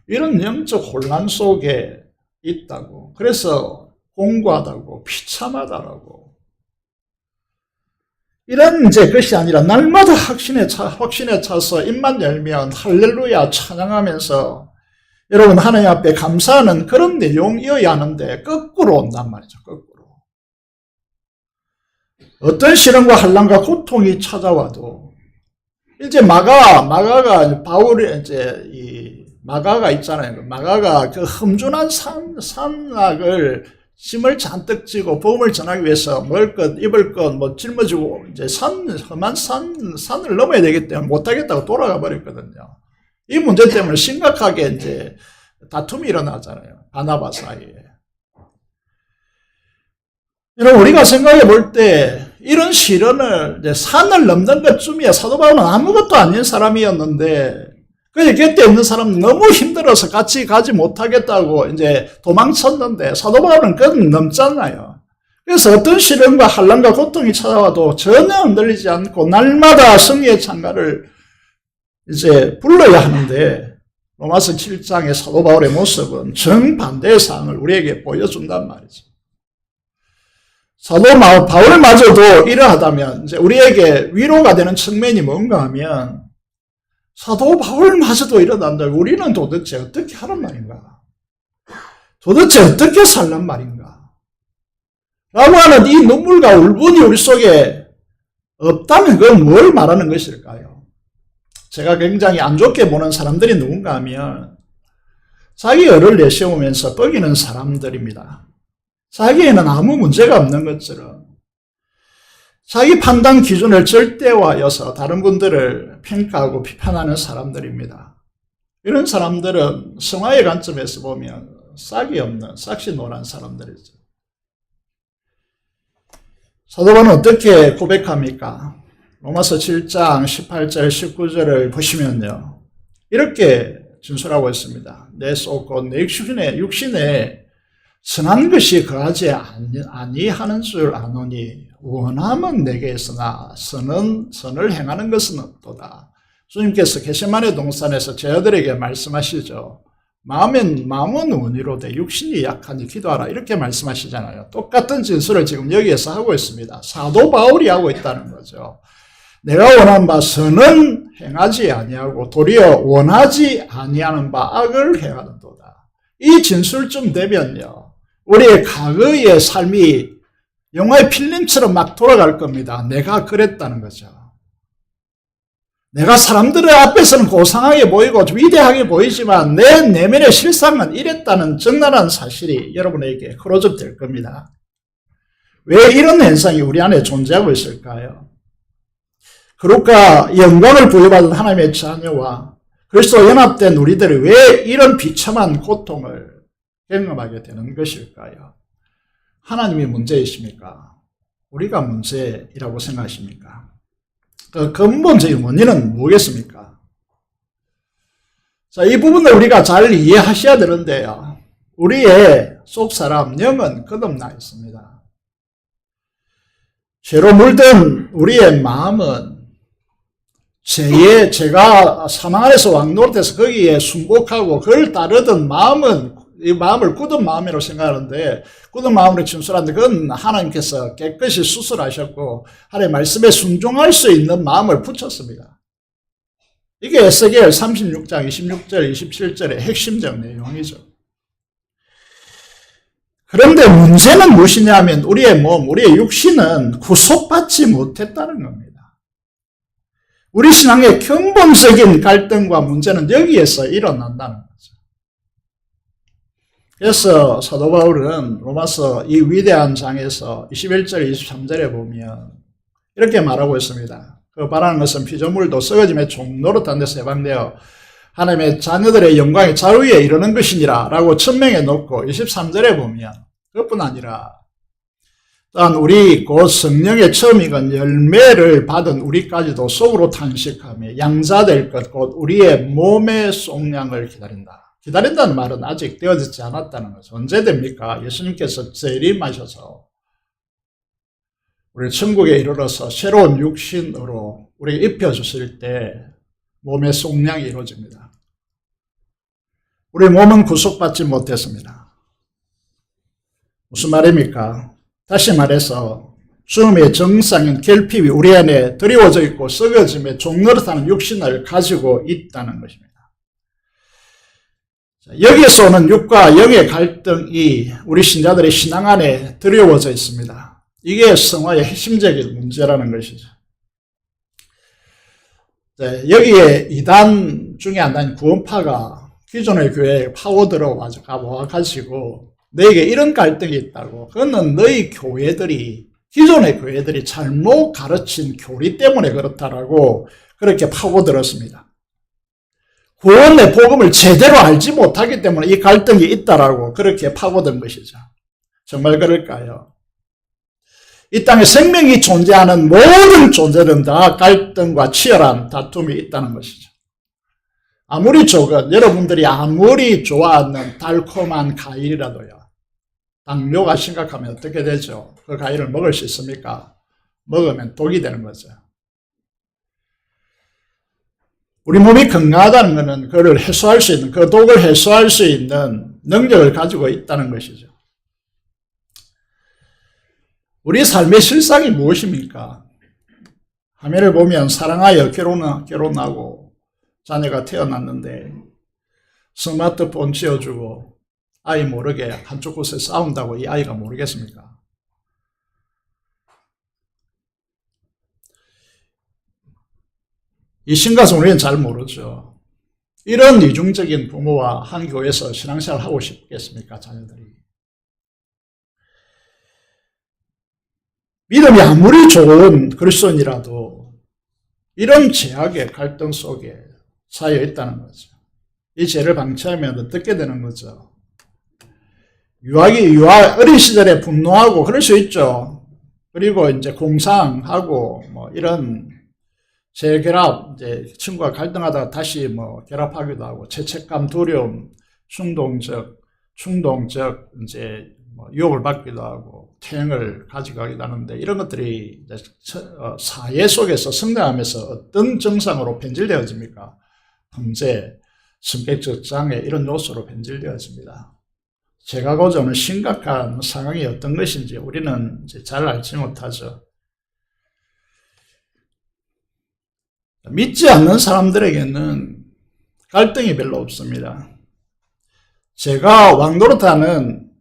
이런 영적 혼란 속에 있다고, 그래서 공고하다고, 비참하다라고, 이런 이제 것이 아니라 날마다 확신에 차서 입만 열면 할렐루야 찬양하면서 여러분 하나님 앞에 감사하는 그런 내용이어야 하는데 거꾸로 온단 말이죠. 거꾸로. 어떤 시련과 환난과 고통이 찾아와도 이제 마가가 바울이 이제 이 마가가 있잖아요. 마가가 그 험준한 산악을 짐을 잔뜩 지고 복음을 전하기 위해서 먹을 것, 입을 것, 뭐 짊어지고 이제 험한 산을 넘어야 되기 때문에 못하겠다고 돌아가 버렸거든요. 이 문제 때문에 심각하게 이제 다툼이 일어나잖아요. 바나바 사이에. 여러분, 우리가 생각해 볼 때 이런 시련을 이제 산을 넘는 것쯤이야. 사도 바울은 아무것도 아닌 사람이었는데 그 곁에 있는 사람은 너무 힘들어서 같이 가지 못하겠다고 이제 도망쳤는데 사도 바울은 그건 넘잖아요. 그래서 어떤 시련과 환난과 고통이 찾아와도 전혀 흔들리지 않고 날마다 승리의 찬가를 이제 불러야 하는데 로마서 7장의 사도 바울의 모습은 정반대의 상황을 우리에게 보여준단 말이죠. 사도 바울마저도 이러하다면 이제 우리에게 위로가 되는 측면이 뭔가 하면 사도 바울마저도 이러한다면 우리는 도대체 어떻게 하란 말인가? 도대체 어떻게 살란 말인가? 라고 하는 이 눈물과 울분이 우리 속에 없다면 그건 뭘 말하는 것일까요? 제가 굉장히 안 좋게 보는 사람들이 누군가 하면 자기 열을 내세우면서 뻐기는 사람들입니다. 자기에는 아무 문제가 없는 것처럼 자기 판단 기준을 절대화해서 다른 분들을 평가하고 비판하는 사람들입니다. 이런 사람들은 성화의 관점에서 보면 싹이 없는, 싹시 노란 사람들이죠. 사도 바울은 어떻게 고백합니까? 로마서 7장 18절 19절을 보시면요. 이렇게 진술하고 있습니다. 내 속 내 육신에 선한 것이 거하지 아니하는 줄 아노니 원함은 내게 있으나 선을 행하는 것은 없도다. 주님께서 겟세마네 동산에서 제자들에게 말씀하시죠. 마음은 원이로되 육신이 약하니 기도하라 이렇게 말씀하시잖아요. 똑같은 진술을 지금 여기에서 하고 있습니다. 사도 바울이 하고 있다는 거죠. 내가 원하는 바 선은 행하지 아니하고 도리어 원하지 아니하는 바 악을 행하는도다. 이 진술쯤 되면요. 우리의 과거의 삶이 영화의 필름처럼 막 돌아갈 겁니다. 내가 그랬다는 거죠. 내가 사람들의 앞에서는 고상하게 보이고 위대하게 보이지만 내 내면의 실상은 이랬다는 적나라한 사실이 여러분에게 크로즈업 될 겁니다. 왜 이런 현상이 우리 안에 존재하고 있을까요? 그러니까 영광을 부여받은 하나님의 자녀와 그리스도 연합된 우리들이 왜 이런 비참한 고통을 경험하게 되는 것일까요? 하나님이 문제이십니까? 우리가 문제이라고 생각하십니까? 그 근본적인 원인은 뭐겠습니까? 자, 이 부분을 우리가 잘 이해하셔야 되는데요. 우리의 속사람, 영은 거듭나 있습니다. 죄로 물든 우리의 마음은 죄가 사망 안에서 왕노릇해서 거기에 순복하고 그걸 따르던 마음은 이 마음을 굳은 마음이라고 생각하는데, 굳은 마음으로 진술하는데 그건 하나님께서 깨끗이 수술하셨고 하나님의 말씀에 순종할 수 있는 마음을 붙였습니다. 이게 에스겔 36장 26절 27절의 핵심적 내용이죠. 그런데 문제는 무엇이냐면 우리의 몸, 우리의 육신은 구속받지 못했다는 겁니다. 우리 신앙의 근본적인 갈등과 문제는 여기에서 일어난다는 거죠. 그래서 사도 바울은 로마서 이 위대한 장에서 21절 23절에 보면 이렇게 말하고 있습니다. 그 말하는 것은 피조물도 썩어짐의 종노릇한 데서 해방되어 하나님의 자녀들의 영광의 자유에 이르는 것이니라 라고 천명해 놓고 23절에 보면 그것뿐 아니라 또한 우리 곧 성령의 처음 익은 열매를 받은 우리까지도 속으로 탄식하며 양자될 것 곧 우리의 몸의 속량을 기다린다. 기다린다는 말은 아직 되어지지 않았다는 것은 언제 됩니까? 예수님께서 재림하셔서 우리 천국에 이르러서 새로운 육신으로 우리에게 입혀주실 때 몸의 속량이 이루어집니다. 우리 몸은 구속받지 못했습니다. 무슨 말입니까? 다시 말해서 죽음의 정상인 결핍이 우리 안에 드리워져 있고 썩어짐에 종노릇하는 육신을 가지고 있다는 것입니다. 여기에서 오는 육과 영의 갈등이 우리 신자들의 신앙 안에 드리워져 있습니다. 이게 성화의 핵심적인 문제라는 것이죠. 여기에 이단 중에 하나인 구원파가 기존의 교회에 파고들어와가지고 너에게 이런 갈등이 있다고. 그거는 너희 교회들이, 기존의 교회들이 잘못 가르친 교리 때문에 그렇다라고 그렇게 파고들었습니다. 구원의 복음을 제대로 알지 못하기 때문에 이 갈등이 있다라고 그렇게 파고든 것이죠. 정말 그럴까요? 이 땅에 생명이 존재하는 모든 존재들은 다 갈등과 치열한 다툼이 있다는 것이죠. 아무리 적은, 여러분들이 아무리 좋아하는 달콤한 과일이라도요. 당뇨가 심각하면 어떻게 되죠? 그 과일을 먹을 수 있습니까? 먹으면 독이 되는 거죠. 우리 몸이 건강하다는 것은 그걸 해소할 수 있는, 그 독을 해소할 수 있는 능력을 가지고 있다는 것이죠. 우리 삶의 실상이 무엇입니까? 화면을 보면 사랑하여 결혼하고 자녀가 태어났는데 스마트폰 지어주고 아이 모르게 한쪽 곳에 싸운다고 이 아이가 모르겠습니까? 이 신가서 우리는 잘 모르죠. 이런 이중적인 부모와 한 교회에서 신앙생활을 하고 싶겠습니까? 자녀들이. 믿음이 아무리 좋은 그리스도인이라도 이런 죄악의 갈등 속에 쌓여 있다는 거죠. 이 죄를 방치하면 어떻게 되는 거죠? 어린 시절에 분노하고 그럴 수 있죠. 그리고 이제 공상하고 뭐 이런 재결합, 이제 친구가 갈등하다가 다시 결합하기도 하고, 죄책감, 두려움, 충동적 이제 유혹을 받기도 하고, 태행을 가져가기도 하는데, 이런 것들이 이제 사회 속에서 성장하면서 어떤 증상으로 변질되어집니까? 범죄, 성격적 장애, 이런 요소로 변질되어집니다. 제가 고조는 심각한 상황이 어떤 것인지 우리는 이제 잘 알지 못하죠. 믿지 않는 사람들에게는 갈등이 별로 없습니다. 제가 왕노릇하는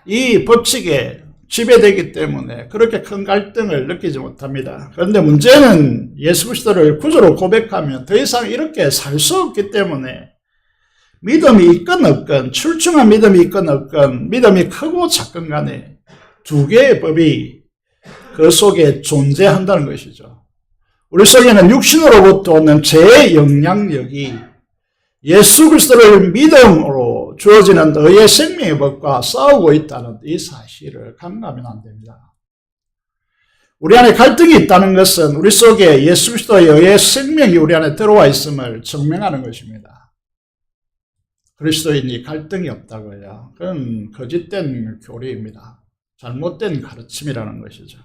이 법칙에 지배되기 때문에 그렇게 큰 갈등을 느끼지 못합니다. 그런데 문제는 예수 그리스도를 구주로 고백하면 더 이상 이렇게 살 수 없기 때문에 믿음이 있건 없건, 출중한 믿음이 있건 없건, 믿음이 크고 작건 간에 두 개의 법이 그 속에 존재한다는 것이죠. 우리 속에는 육신으로부터 오는 죄의 영향력이 예수 그리스도를 믿음으로 주어지는 의의 생명의 법과 싸우고 있다는 이 사실을 간과하면 안 됩니다. 우리 안에 갈등이 있다는 것은 우리 속에 예수 그리스도의 의의 생명이 우리 안에 들어와 있음을 증명하는 것입니다. 그리스도인이 갈등이 없다고요. 그건 거짓된 교리입니다. 잘못된 가르침이라는 것이죠.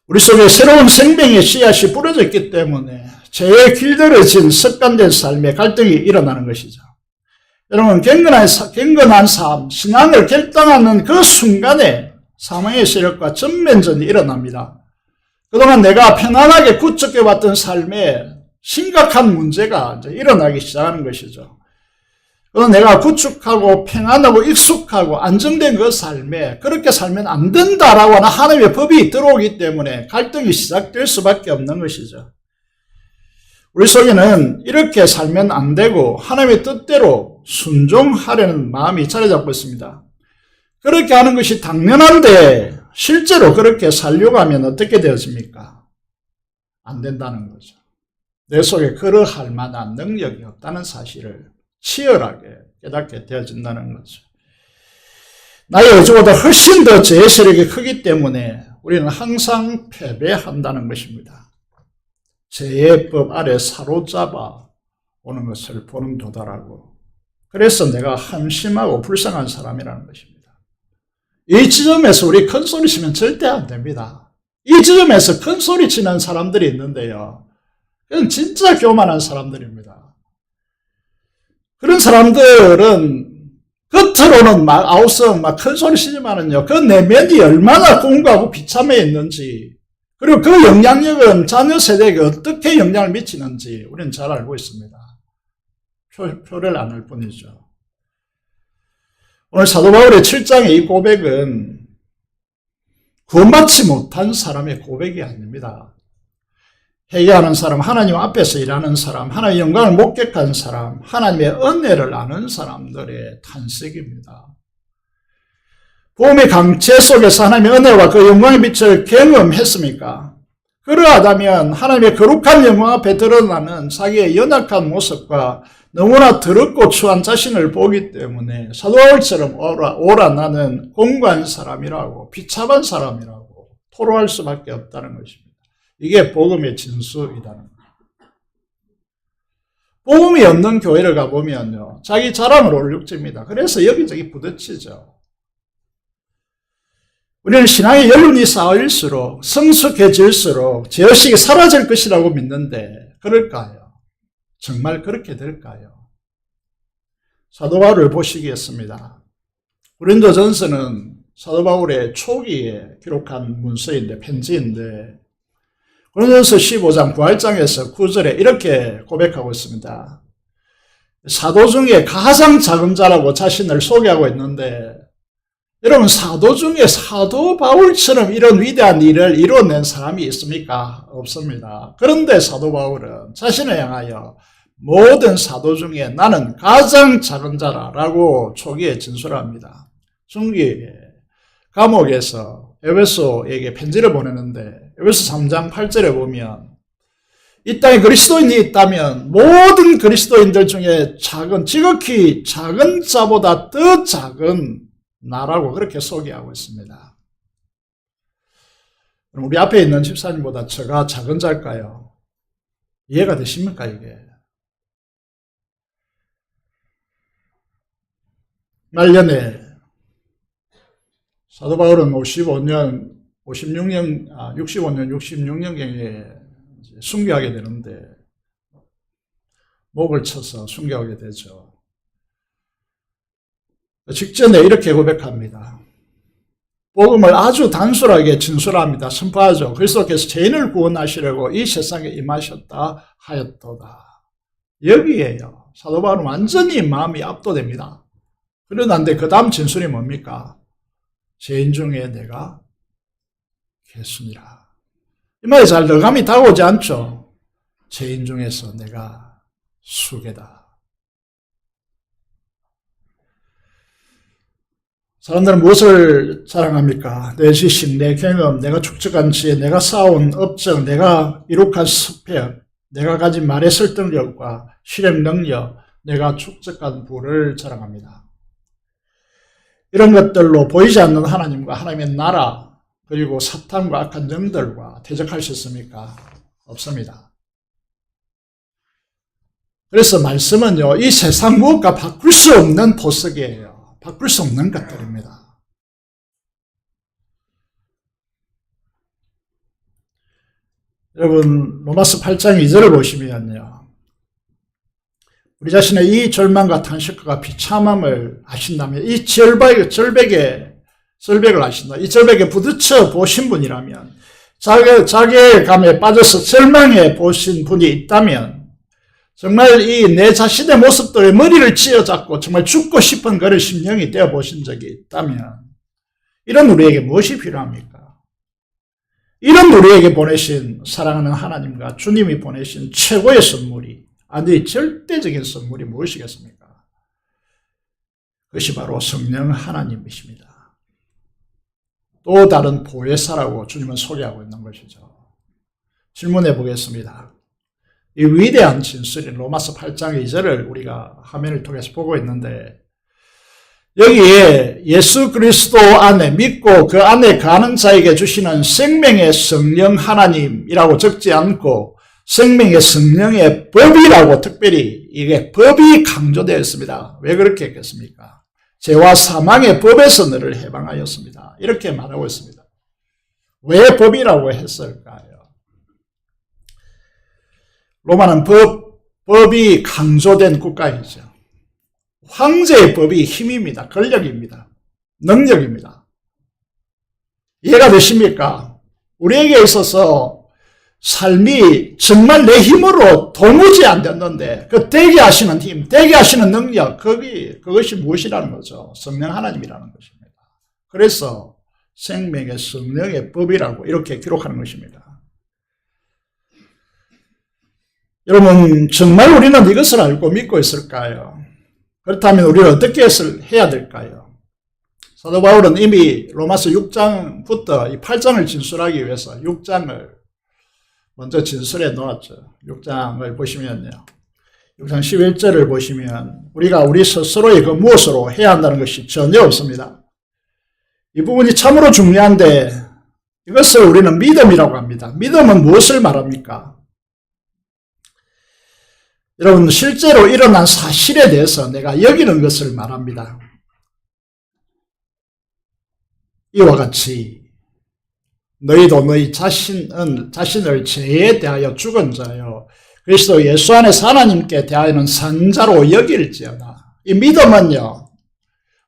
우리 속에 새로운 생명의 씨앗이 뿌려져 있기 때문에 죄에 길들여진 습관된 삶에 갈등이 일어나는 것이죠. 여러분, 경건한 삶, 신앙을 결단하는 그 순간에 사망의 세력과 전면전이 일어납니다. 그동안 내가 편안하게 구축해왔던 삶에 심각한 문제가 이제 일어나기 시작하는 것이죠. 그래서 내가 구축하고 평안하고 익숙하고 안정된 그 삶에 그렇게 살면 안 된다라고 하는 하나님의 법이 들어오기 때문에 갈등이 시작될 수밖에 없는 것이죠. 우리 속에는 이렇게 살면 안 되고 하나님의 뜻대로 순종하려는 마음이 자리 잡고 있습니다. 그렇게 하는 것이 당연한데 실제로 그렇게 살려고 하면 어떻게 되어집니까? 안 된다는 거죠. 내 속에 그러할 만한 능력이 없다는 사실을 치열하게 깨닫게 되어진다는 거죠. 나의 의지보다 훨씬 더 죄의 세력이 크기 때문에 우리는 항상 패배한다는 것입니다. 죄의 법 아래 사로잡아 오는 것을 보는 도다라고. 그래서 내가 한심하고 불쌍한 사람이라는 것입니다. 이 지점에서 우리 큰 소리 치면 절대 안 됩니다. 이 지점에서 큰 소리 치는 사람들이 있는데요. 그건 진짜 교만한 사람들입니다. 그런 사람들은 겉으로는 막 아우성 막 큰 소리 치지만은요, 그 내면이 얼마나 공고하고 비참해 있는지, 그리고 그 영향력은 자녀 세대에게 어떻게 영향을 미치는지 우리는 잘 알고 있습니다. 표를 안 할 뿐이죠. 오늘 사도 바울의 7장의 이 고백은 구원받지 못한 사람의 고백이 아닙니다. 회개하는 사람, 하나님 앞에서 일하는 사람, 하나님의 영광을 목격한 사람, 하나님의 은혜를 아는 사람들의 탄식입니다. 복음의 강체 속에서 하나님의 은혜와 그 영광의 빛을 경험했습니까? 그러하다면 하나님의 거룩한 영광 앞에 드러나는 자기의 연약한 모습과 너무나 더럽고 추한 자신을 보기 때문에 사도 바울처럼 오라 나는 공고한 사람이라고, 비참한 사람이라고 토로할 수밖에 없다는 것입니다. 이게 복음의 진수이다는 거예요. 복음이 없는 교회를 가보면요, 자기 자랑을 올육집니다. 그래서 여기저기 부딪히죠. 우리는 신앙의 연륜이 쌓일수록 성숙해질수록 죄의식이 사라질 것이라고 믿는데 그럴까요? 정말 그렇게 될까요? 사도 바울을 보시겠습니다. 고린도전서는 사도 바울의 초기에 기록한 문서인데, 편지인데, 고린도전서 15장 9절에서 9절에 이렇게 고백하고 있습니다. 사도 중에 가장 작은 자라고 자신을 소개하고 있는데, 여러분, 사도 중에 사도 바울처럼 이런 위대한 일을 이뤄낸 사람이 있습니까? 없습니다. 그런데 사도 바울은 자신을 향하여 모든 사도 중에 나는 가장 작은 자라라고 초기에 진술합니다. 중기에 감옥에서 에베소에게 편지를 보내는데 에베소 3장 8절에 보면 이 땅에 그리스도인이 있다면 모든 그리스도인들 중에 작은, 지극히 작은 자보다 더 작은 나라고 그렇게 소개하고 있습니다. 그럼 우리 앞에 있는 집사님보다 저가 작은 자일까요? 이해가 되십니까, 이게? 말년에 사도 바울은 65년, 66년경에 순교하게 되는데 목을 쳐서 순교하게 되죠. 직전에 이렇게 고백합니다. 복음을 아주 단순하게 진술합니다. 선포하죠. 그리스도께서 죄인을 구원하시려고 이 세상에 임하셨다 하였도다. 여기에요. 사도 바울은 완전히 마음이 압도됩니다. 그러는데 그 다음 진술이 뭡니까? 죄인 중에 내가 개순이라. 이 말이 잘 어감이 다가오지 않죠? 죄인 중에서 내가 수괴다. 사람들은 무엇을 자랑합니까? 내 지식, 내 경험, 내가 축적한 지혜, 내가 쌓아온 업적, 내가 이룩한 스펙, 내가 가진 말의 설득력과 실행 능력, 내가 축적한 부를 자랑합니다. 이런 것들로 보이지 않는 하나님과 하나님의 나라, 그리고 사탄과 악한 영들과 대적할 수 있습니까? 없습니다. 그래서 말씀은요, 이 세상 무엇과 바꿀 수 없는 보석이에요. 바꿀 수 없는 것들입니다. 여러분, 로마서 8장 2절을 보시면요, 우리 자신의 이 절망과 탄식과 비참함을 아신다면, 이 절벽을 아신다, 이 절벽에 부딪혀 보신 분이라면, 자괴감에 빠져서 절망해 보신 분이 있다면, 정말 이 내 자신의 모습들의 머리를 쥐어잡고 정말 죽고 싶은 그런 심령이 되어 보신 적이 있다면, 이런 우리에게 무엇이 필요합니까? 이런 우리에게 보내신 사랑하는 하나님과 주님이 보내신 최고의 선물이, 아니 절대적인 선물이 무엇이겠습니까? 그것이 바로 성령 하나님이십니다. 또 다른 보혜사라고 주님은 소개하고 있는 것이죠. 질문해 보겠습니다. 이 위대한 진술인 로마서 8장 2절을 우리가 화면을 통해서 보고 있는데, 여기에 예수 그리스도 안에 믿고 그 안에 가는 자에게 주시는 생명의 성령 하나님이라고 적지 않고 생명의 성령의 법이라고 특별히 이게 법이 강조되어 있습니다. 왜 그렇게 했겠습니까? 죄와 사망의 법에서 너를 해방하였습니다. 이렇게 말하고 있습니다. 왜 법이라고 했을까요? 로마는 법이 강조된 국가이죠. 황제의 법이 힘입니다. 권력입니다. 능력입니다. 이해가 되십니까? 우리에게 있어서 삶이 정말 내 힘으로 도무지 안 됐는데 그 되게 하시는 힘, 되게 하시는 능력, 그것이 무엇이라는 거죠? 성령 하나님이라는 것입니다. 그래서 생명의 성령의 법이라고 이렇게 기록하는 것입니다. 여러분, 정말 우리는 이것을 알고 믿고 있을까요? 그렇다면 우리는 어떻게 해야 될까요? 사도 바울은 이미 로마서 6장부터 이 8장을 진술하기 위해서 6장을 먼저 진술해 놓았죠. 6장을 보시면요. 6장 11절을 보시면 우리가 우리 스스로의 그 무엇으로 해야 한다는 것이 전혀 없습니다. 이 부분이 참으로 중요한데 이것을 우리는 믿음이라고 합니다. 믿음은 무엇을 말합니까? 여러분, 실제로 일어난 사실에 대해서 내가 여기는 것을 말합니다. 이와 같이 너희도 너희 자신을 죄에 대하여 죽은 자요 그리스도 예수 안에서 하나님께 대하여는 산 자로 여길지어다. 이 믿음은요,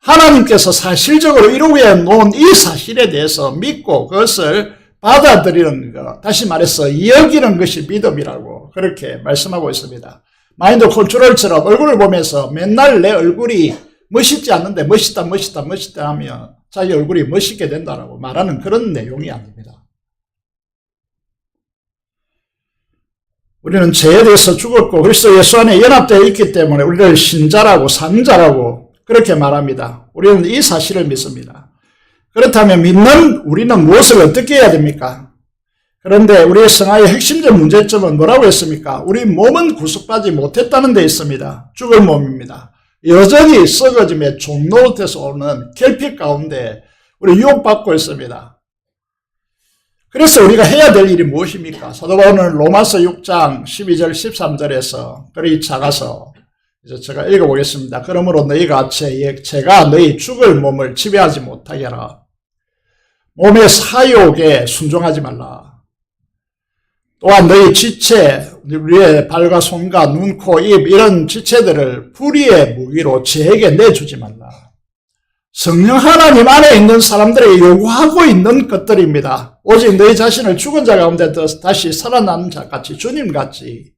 하나님께서 사실적으로 이루게 놓은 이 사실에 대해서 믿고 그것을 받아들이는 것, 다시 말해서 여기는 것이 믿음이라고 그렇게 말씀하고 있습니다. 마인드 컨트롤처럼 얼굴을 보면서 맨날 내 얼굴이 멋있지 않는데 멋있다 하면 자기 얼굴이 멋있게 된다라고 말하는 그런 내용이 아닙니다. 우리는 죄에 대해서 죽었고 그리스도 예수 안에 연합되어 있기 때문에 우리를 신자라고 산자라고 그렇게 말합니다. 우리는 이 사실을 믿습니다. 그렇다면 믿는 우리는 무엇을 어떻게 해야 됩니까? 그런데 우리의 성화의 핵심적 문제점은 뭐라고 했습니까? 우리 몸은 구속받지 못했다는 데 있습니다. 죽을 몸입니다. 여전히 썩어짐의 종로릇에서 오는 결핍 가운데 우리 유혹받고 있습니다. 그래서 우리가 해야 될 일이 무엇입니까? 사도 바울은 로마서 6장 12절 13절에서 그리 작아서 이제 제가 읽어보겠습니다. 그러므로 너희가 죄가 너희 죽을 몸을 지배하지 못하게 하라. 몸의 사욕에 순종하지 말라. 또한 너희 지체, 우리의 발과 손과 눈, 코, 입 이런 지체들을 불의의 무기로 죄에게 내주지 말라. 성령 하나님 안에 있는 사람들에게 요구하고 있는 것들입니다. 오직 너희 자신을 죽은 자 가운데 다시 살아나는 자같이 주님같이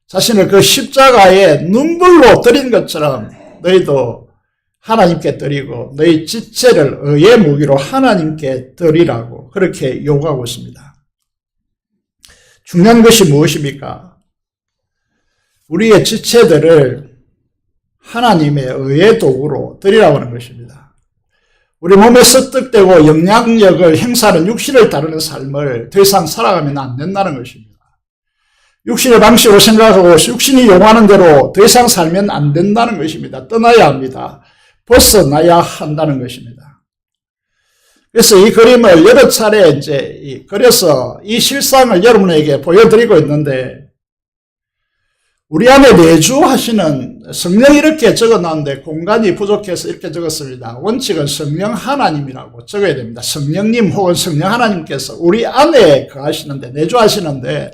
자신을 그 십자가에 눈물로 드린 것처럼 너희도 하나님께 드리고 너희 지체를 의의 무기로 하나님께 드리라고 그렇게 요구하고 있습니다. 중요한 것이 무엇입니까? 우리의 지체들을 하나님의 의의 도구로 드리라고 하는 것입니다. 우리 몸에 습득되고 영향력을 행사하는 육신을 다루는 삶을 더 이상 살아가면 안 된다는 것입니다. 육신의 방식으로 생각하고 육신이 요구하는 대로 더 이상 살면 안 된다는 것입니다. 떠나야 합니다. 벗어나야 한다는 것입니다. 그래서 이 그림을 여러 차례 이제 그려서 이 실상을 여러분에게 보여드리고 있는데, 우리 안에 내주하시는 성령이 이렇게 적어놨는데 공간이 부족해서 이렇게 적었습니다. 원칙은 성령 하나님이라고 적어야 됩니다. 성령님 혹은 성령 하나님께서 우리 안에 거하시는데, 내주하시는데,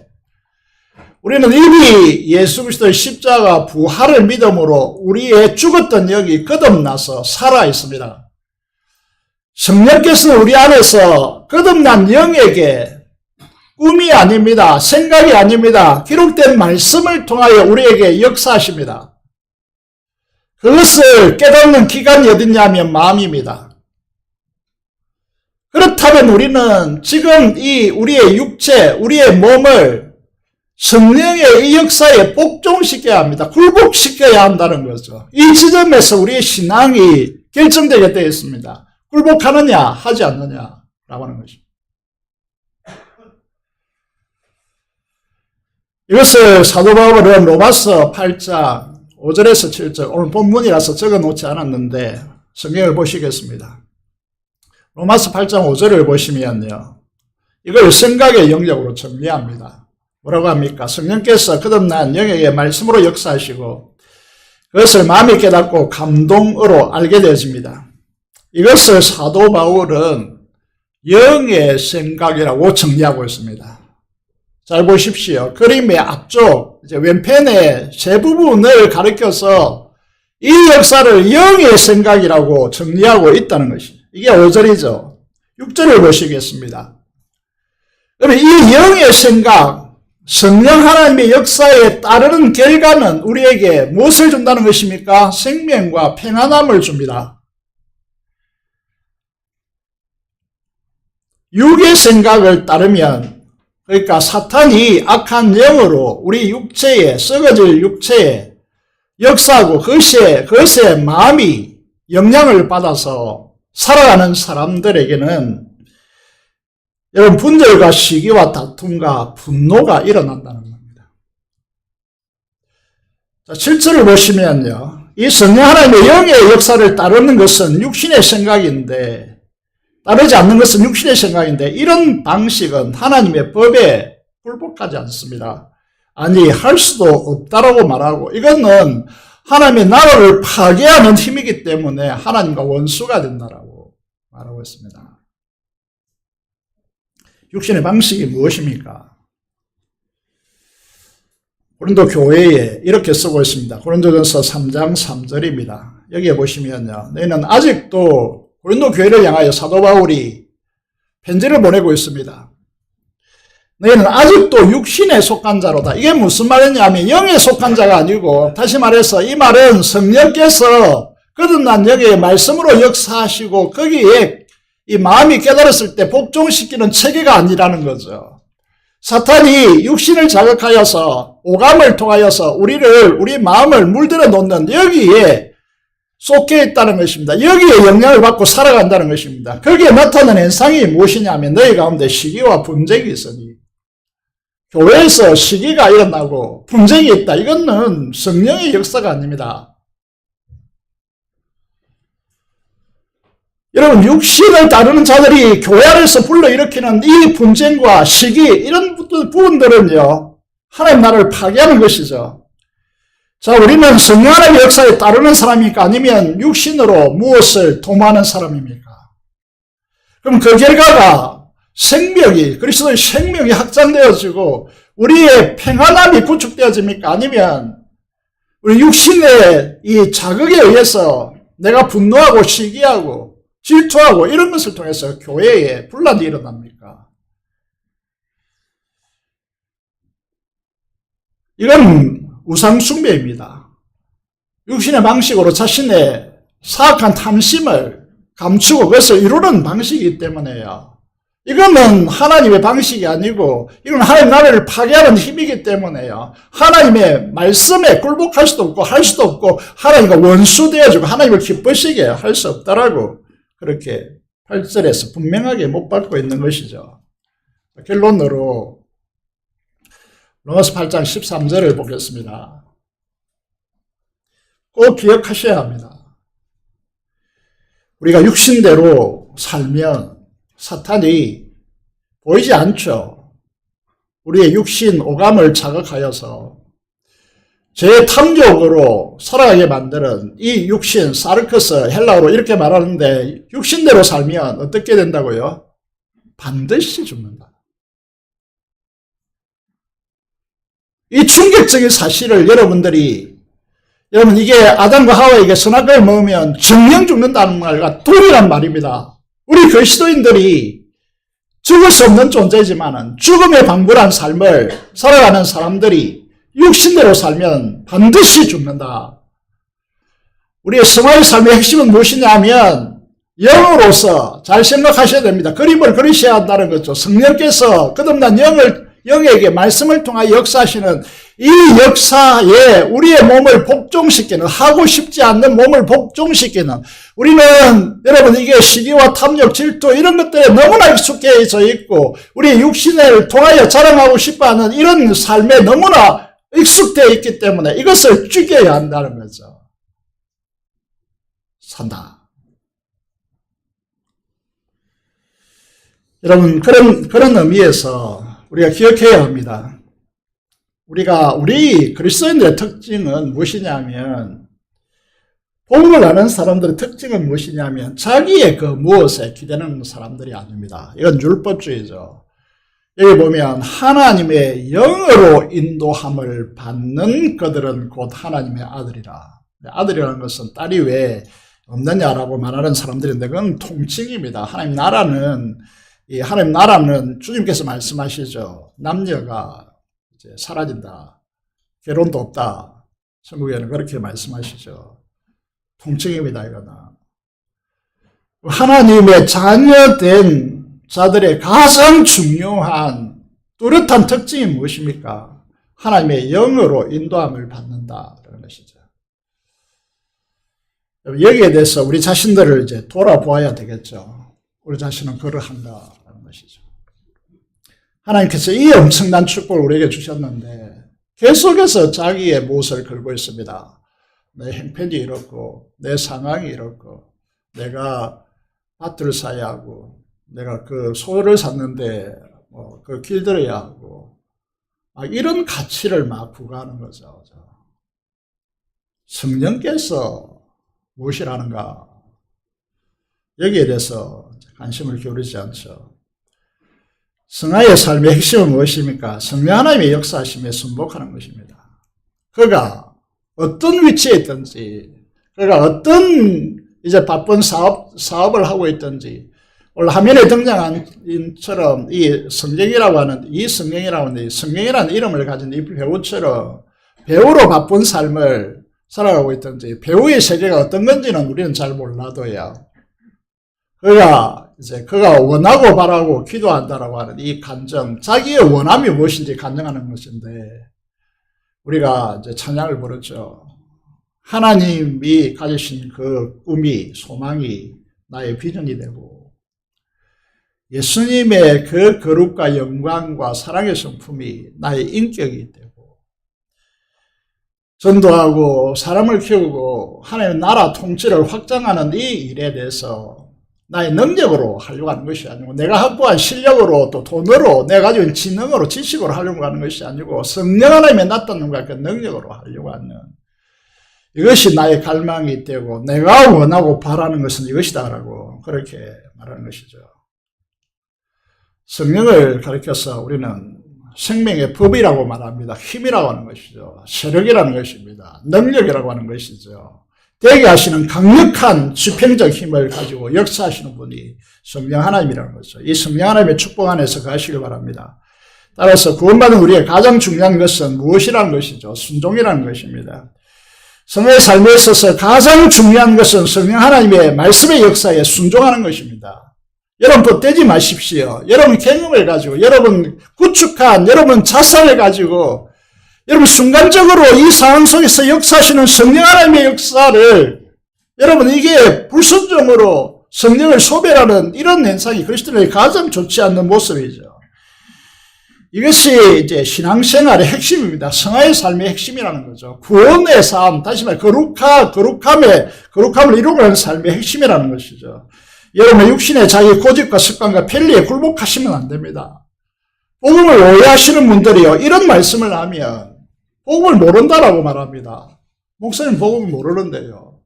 우리는 이미 예수 그리스도의 십자가 부활을 믿음으로 우리의 죽었던 영이 거듭나서 살아 있습니다. 성령께서는 우리 안에서 거듭난 영에게 꿈이 아닙니다. 생각이 아닙니다. 기록된 말씀을 통하여 우리에게 역사하십니다. 그것을 깨닫는 기간이 어딨냐면 마음입니다. 그렇다면 우리는 지금 이 우리의 육체, 우리의 몸을 성령의 이 역사에 복종시켜야 합니다. 굴복시켜야 한다는 거죠. 이 지점에서 우리의 신앙이 결정되게 되어 있습니다. 굴복하느냐 하지 않느냐라고 하는 것입니다. 이것을 사도 바울은 로마서 8장 5절에서 7절, 오늘 본문이라서 적어놓지 않았는데 성경을 보시겠습니다. 로마서 8장 5절을 보시면요, 이걸 생각의 영역으로 정리합니다. 뭐라고 합니까? 성령께서 거듭난 영에게 말씀으로 역사하시고 그것을 마음이 깨닫고 감동으로 알게 되어집니다. 이것을 사도 바울은 영의 생각이라고 정리하고 있습니다. 잘 보십시오. 그림의 앞쪽 이제 왼편의 세 부분을 가리켜서 이 역사를 영의 생각이라고 정리하고 있다는 것입니다. 이게 5절이죠. 6절을 보시겠습니다. 그러면 이 영의 생각, 성령 하나님의 역사에 따르는 결과는 우리에게 무엇을 준다는 것입니까? 생명과 평안함을 줍니다. 육의 생각을 따르면, 그러니까 사탄이 악한 영으로 우리 육체에, 썩어질 육체에 역사하고 그것에 마음이 영향을 받아서 살아가는 사람들에게는 여러분 분열과 시기와 다툼과 분노가 일어난다는 겁니다. 자, 7절을 보시면요, 이 성령 하나님의 영의 역사를 따르는 것은 육신의 생각인데, 따르지 않는 것은 육신의 생각인데, 이런 방식은 하나님의 법에 굴복하지 않습니다. 아니, 할 수도 없다라고 말하고, 이거는 하나님의 나라를 파괴하는 힘이기 때문에 하나님과 원수가 된다라고 말하고 있습니다. 육신의 방식이 무엇입니까? 고린도 교회에 이렇게 쓰고 있습니다. 고린도전서 3장 3절입니다. 여기에 보시면요, 너희는 아직도 고린도 교회를 향하여 사도 바울이 편지를 보내고 있습니다. 너희는 아직도 육신에 속한 자로다. 이게 무슨 말이냐면 영에 속한 자가 아니고, 다시 말해서 이 말은 성령께서 거듭난 영의 말씀으로 역사하시고 거기에 이 마음이 깨달았을 때 복종시키는 체계가 아니라는 거죠. 사탄이 육신을 자극하여서 오감을 통하여서 우리 마음을 물들어 놓는 여기에 쏟겨 있다는 것입니다. 여기에 영향을 받고 살아간다는 것입니다. 거기에 나타나는 현상이 무엇이냐 하면 너희 가운데 시기와 분쟁이 있으니, 교회에서 시기가 일어나고 분쟁이 있다. 이거는 성령의 역사가 아닙니다. 여러분, 육신을 다루는 자들이 교회 안에서 불러일으키는 이 분쟁과 시기, 이런 부분들은요, 하나님 나라를 파괴하는 것이죠. 자, 우리는 성령 하나님의 역사에 따르는 사람입니까? 아니면 육신으로 무엇을 도모하는 사람입니까? 그럼 그 결과가 생명이, 그리스도의 생명이 확장되어지고 우리의 평안함이 구축되어집니까? 아니면 우리 육신의 이 자극에 의해서 내가 분노하고 시기하고 질투하고 이런 것을 통해서 교회에 분란이 일어납니까? 이건 우상숭배입니다. 육신의 방식으로 자신의 사악한 탐심을 감추고 그것을 이루는 방식이기 때문에요. 이거는 하나님의 방식이 아니고 이건 하나님 나라를 파괴하는 힘이기 때문에요. 하나님의 말씀에 굴복할 수도 없고 할 수도 없고 하나님과 원수되어지고 하나님을 기쁘시게 할 수 없다라고 그렇게 8절에서 분명하게 못 받고 있는 것이죠. 결론으로 로마서 8장 13절을 보겠습니다. 꼭 기억하셔야 합니다. 우리가 육신대로 살면 사탄이 보이지 않죠. 우리의 육신 오감을 자극하여서 제 탐욕으로 살아가게 만드는 이 육신, 사르크스, 헬라어로 이렇게 말하는데 육신대로 살면 어떻게 된다고요? 반드시 죽는다. 이 충격적인 사실을 여러분 이게 아담과 하와에게 선악과를 먹으면 정령 죽는다는 말과 동일한 말입니다. 우리 그리스도인들이 죽을 수 없는 존재지만은 죽음에 방불한 삶을 살아가는 사람들이 육신대로 살면 반드시 죽는다. 우리의 성화의 삶의 핵심은 무엇이냐 하면 영으로서 잘 생각하셔야 됩니다. 그림을 그리셔야 한다는 거죠. 성령께서 거듭난 영에게 말씀을 통하여 역사하시는 이 역사에 우리의 몸을 복종시키는, 하고 싶지 않는 몸을 복종시키는, 우리는 여러분 이게 시기와 탐욕, 질투 이런 것들에 너무나 익숙해져 있고 우리의 육신을 통하여 자랑하고 싶어하는 이런 삶에 너무나 익숙되어 있기 때문에 이것을 죽여야 한다는 거죠. 산다. 여러분 그런 의미에서 우리가 기억해야 합니다. 우리 그리스도인들의 특징은 무엇이냐면, 복음을 아는 사람들의 특징은 무엇이냐면 자기의 그 무엇에 기대는 사람들이 아닙니다. 이건 율법주의죠. 여기 보면 하나님의 영으로 인도함을 받는 그들은 곧 하나님의 아들이라. 아들이라는 것은 딸이 왜 없느냐라고 말하는 사람들인데 그건 통칭입니다. 하나님 나라는 주님께서 말씀하시죠. 남녀가 이제 사라진다. 결혼도 없다. 천국에는 그렇게 말씀하시죠. 통칭입니다, 이거는. 하나님의 자녀된 자들의 가장 중요한 뚜렷한 특징이 무엇입니까? 하나님의 영으로 인도함을 받는다라는 것이죠. 여기에 대해서 우리 자신들을 이제 돌아보아야 되겠죠. 우리 자신은 그러한가라는 것이죠. 하나님께서 이 엄청난 축복을 우리에게 주셨는데 계속해서 자기의 무엇을 걸고 있습니다. 내 형편이 이렇고 내 상황이 이렇고 내가 밭을 사야 하고 내가 그 소를 샀는데 그 길들여야 하고 이런 가치를 막 부과하는 거죠. 성령께서 무엇이라는가 여기에 대해서 관심을 기울이지 않죠. 성화의 삶의 핵심은 무엇입니까? 성령 하나님의 역사하심에 순복하는 것입니다. 그가 어떤 위치에 있든지, 그가 어떤 이제 바쁜 사업을 하고 있든지, 오늘 화면에 등장한 인처럼 이 성령이라는 이름을 가진 이 배우처럼 배우로 바쁜 삶을 살아가고 있든지, 배우의 세계가 어떤 건지는 우리는 잘 몰라도요. 그가 원하고 바라고 기도한다라고 하는 이 간정, 자기의 원함이 무엇인지 간정하는 것인데, 우리가 이제 찬양을 부르죠. 하나님이 가지신 그 꿈이, 소망이 나의 비전이 되고, 예수님의 그 거룩과 영광과 사랑의 성품이 나의 인격이 되고, 전도하고 사람을 키우고 하나님의 나라 통치를 확장하는 이 일에 대해서 나의 능력으로 하려고 하는 것이 아니고 내가 확보한 실력으로 또 돈으로 내가 가지고 있는 지능으로 지식으로 하려고 하는 것이 아니고 성령 하나님의 나타남과 그 능력으로 하려고 하는 이것이 나의 갈망이 되고 내가 원하고 바라는 것은 이것이다라고 그렇게 말하는 것이죠. 성령을 가리켜서 우리는 생명의 법이라고 말합니다. 힘이라고 하는 것이죠. 세력이라는 것입니다. 능력이라고 하는 것이죠. 되게 하시는 강력한 집행적 힘을 가지고 역사하시는 분이 성령 하나님이라는 거죠. 이 성령 하나님의 축복 안에서 가시길 바랍니다. 따라서 구원받은 우리의 가장 중요한 것은 무엇이라는 것이죠? 순종이라는 것입니다. 성령의 삶에 있어서 가장 중요한 것은 성령 하나님의 말씀의 역사에 순종하는 것입니다. 여러분 덧대지 마십시오. 여러분 경험을 가지고, 여러분 구축한, 여러분 자산을 가지고 여러분 순간적으로 이 상황 속에서 역사하시는 성령 하나님의 역사를 여러분 이게 불순종으로 성령을 소멸하는 이런 현상이 그리스도인의 가장 좋지 않는 모습이죠. 이것이 이제 신앙생활의 핵심입니다. 성화의 삶의 핵심이라는 거죠. 구원의 삶, 다시 말해 거룩함을 이루어가는 삶의 핵심이라는 것이죠. 여러분의 육신의 자기 고집과 습관과 편리에 굴복하시면 안 됩니다. 복음을 오해하시는 분들이요, 이런 말씀을 하면 복음을 모른다라고 말합니다. 목사님 복음을 모르는데요.